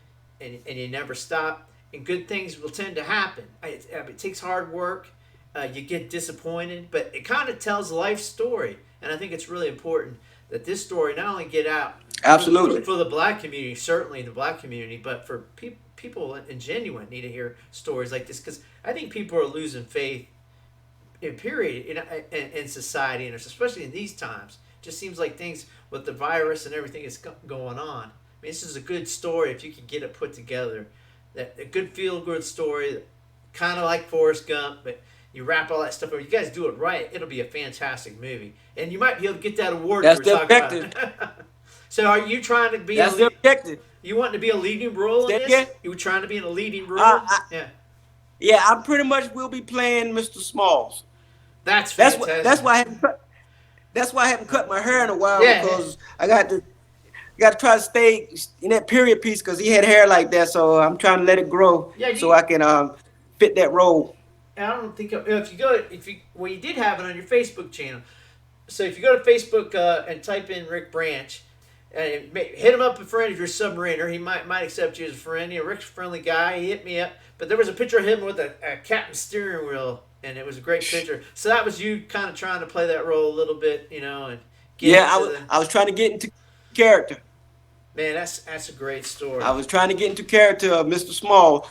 and you never stop. And good things will tend to happen. It takes hard work. You get disappointed, but it kind of tells a life story. And I think it's really important that this story not only get out Absolutely. for the black community, certainly the black community, but for people in genuine need to hear stories like this, because I think people are losing faith in period in society, and especially in these times. It just seems like things with the virus and everything is going on. I mean, this is a good story if you could get it put together. That a good feel good story, kind of like Forrest Gump, but you wrap all that stuff up. You guys do it right, it'll be a fantastic movie, and you might be able to get that award. That's the objective. So, are you trying to be? That's the objective. You want to be a leading role in this? Again? You trying to be in a leading role? Yeah. Yeah, I pretty much will be playing Mr. Smalls. That's fantastic. That's why I haven't cut my hair in a while, Yeah, because I got to try to stay in that period piece, because he had hair like that, so I'm trying to let it grow so I can fit that role. I don't think you did have it on your Facebook channel. So if you go to Facebook and type in Rick Branch, and hit him up a friend if you're a submariner. He might accept you as a friend. Rick's a friendly guy. He hit me up, but there was a picture of him with a captain steering wheel, and it was a great picture. So that was you kind of trying to play that role a little bit, and get I was trying to get into character. Man, that's a great story. I was trying to get into character of Mr. Small,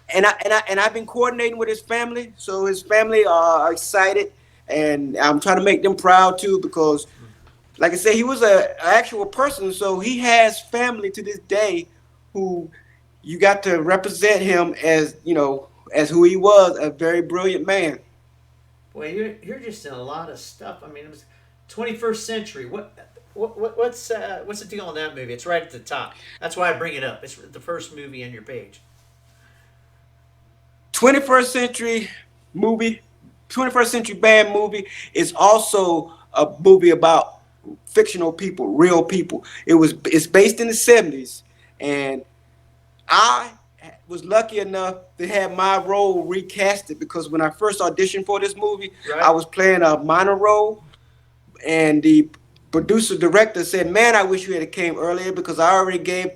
and I've been coordinating with his family, so his family are excited, and I'm trying to make them proud too, because, like I said, he was an actual person, so he has family to this day who you got to represent him as as who he was, a very brilliant man. Boy, you're just in a lot of stuff. I mean, it was 21st century. What's the deal on that movie? It's right at the top. That's why I bring it up. It's the first movie on your page. 21st century movie, 21st century bad movie is also a movie about fictional people, real people. It's based in the 70s, and I was lucky enough to have my role recasted, because when I first auditioned for this movie, right, I was playing a minor role, and the producer director said, "Man, I wish you had came earlier, because I already gave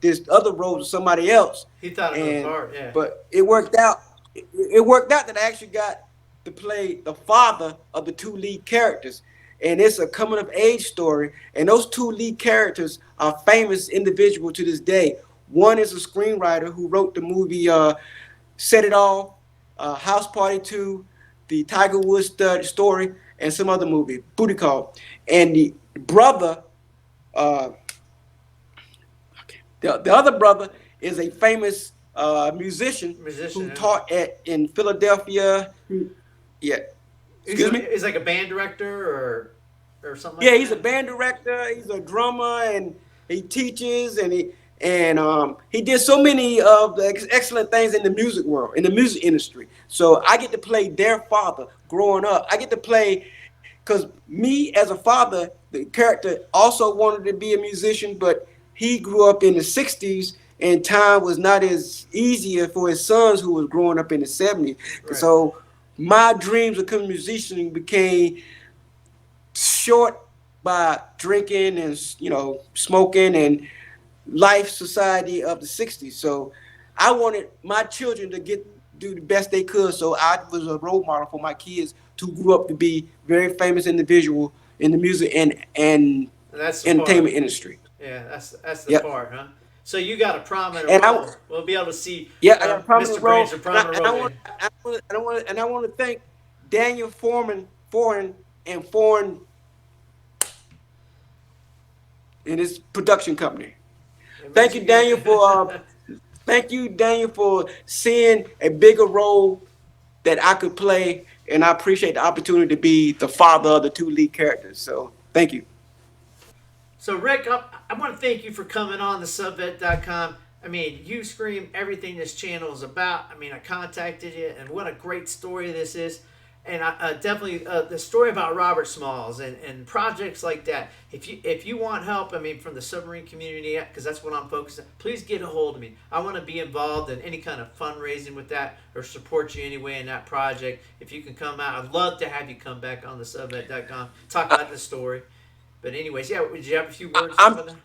this other role to somebody else." He thought it was hard, yeah. But it worked out. It worked out that I actually got to play the father of the two lead characters, and it's a coming of age story. And those two lead characters are famous individuals to this day. One is a screenwriter who wrote the movie Set It All, House Party 2, the Tiger Woods story, and some other movie, Booty Call. And the brother, the other brother is a famous musician who taught in Philadelphia. Yeah. Excuse me? He's like a band director or something like that? Yeah, he's a band director, he's a drummer, and he teaches, and he did so many of the excellent things in the music world, in the music industry. So I get to play their father growing up. I get to play, because me as a father, the character also wanted to be a musician, but he grew up in the 60s, and time was not as easier for his sons who was growing up in the 70s. Right. So my dreams of becoming a musician became short by drinking and smoking and life society of the 60s. So I wanted my children to do the best they could. So I was a role model for my kids to grow up to be very famous individual in the music and entertainment industry. Yeah, that's the part, huh? So you got a prominent role. We'll be able to see. Yeah, I got a prominent Mr. role. Branch, a prominent role. I want to thank Daniel Foreign in his production company. Thank you, Daniel, for seeing a bigger role that I could play, and I appreciate the opportunity to be the father of the two lead characters. So thank you. So Rick, I want to thank you for coming on TheSubVet.com. I mean, you scream everything this channel is about. I mean, I contacted you, and what a great story this is. And I definitely the story about Robert Smalls and projects like that. If you want help, I mean, from the submarine community, because that's what I'm focused on, please get a hold of me. I want to be involved in any kind of fundraising with that or support you anyway in that project. If you can come out, I'd love to have you come back on the subvet.com, talk about the story. But anyways, yeah, would you have a few words about that?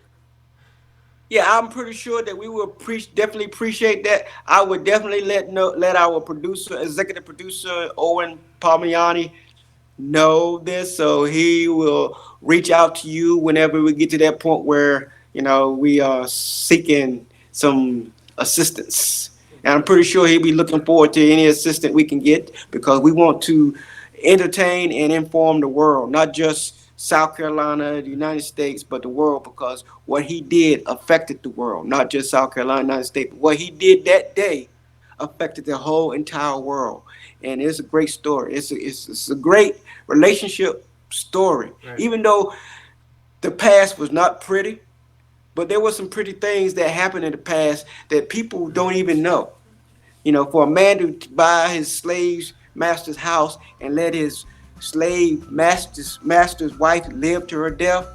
Yeah, I'm pretty sure that we will definitely appreciate that. I would definitely let our producer, executive producer Owen Palmiani, know this, so he will reach out to you whenever we get to that point where we are seeking some assistance. And I'm pretty sure he'll be looking forward to any assistance we can get, because we want to entertain and inform the world, not just South Carolina, the United States, but the world, because what he did affected the world, not just South Carolina, United States. But what he did that day affected the whole entire world. And it's a great story. It's a great relationship story. Right. Even though the past was not pretty, but there were some pretty things that happened in the past that people don't even know. For a man to buy his slave master's house and let his slave master's wife live to her death,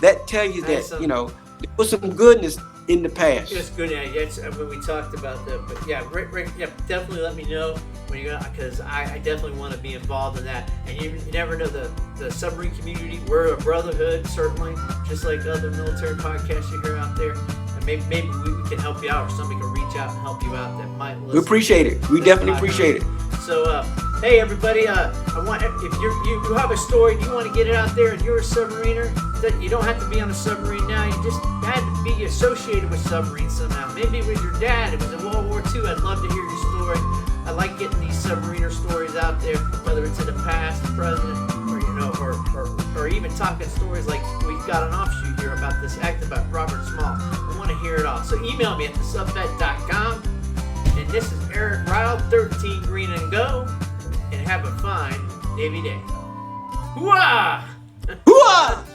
that tells you that, there was some goodness in the past. It's good. Yeah, it's when we talked about that. But yeah, Rick, yeah, definitely let me know when you go, because I definitely want to be involved in that. And you never know, the submarine community, we're a brotherhood, certainly, just like other military podcasts you hear out there. And maybe we can help you out, or somebody can reach out and help you out that might listen. We appreciate it. We definitely appreciate it. So, hey everybody, I want, if you have a story, you want to get it out there, and you're a submariner, that you don't have to be on a submarine now. You just had to be associated with submarines somehow. Maybe it was your dad. It was in World War II. I'd love to hear your story. I like getting these submariner stories out there, whether it's in the past, present, or even talking stories like we've got an offshoot here about this act about Robert Small. I want to hear it all. So email me at TheSubVet.com. And this is Eric Ryle, 13 Green and Go, and have a fine Navy day. Hooah! Hooah!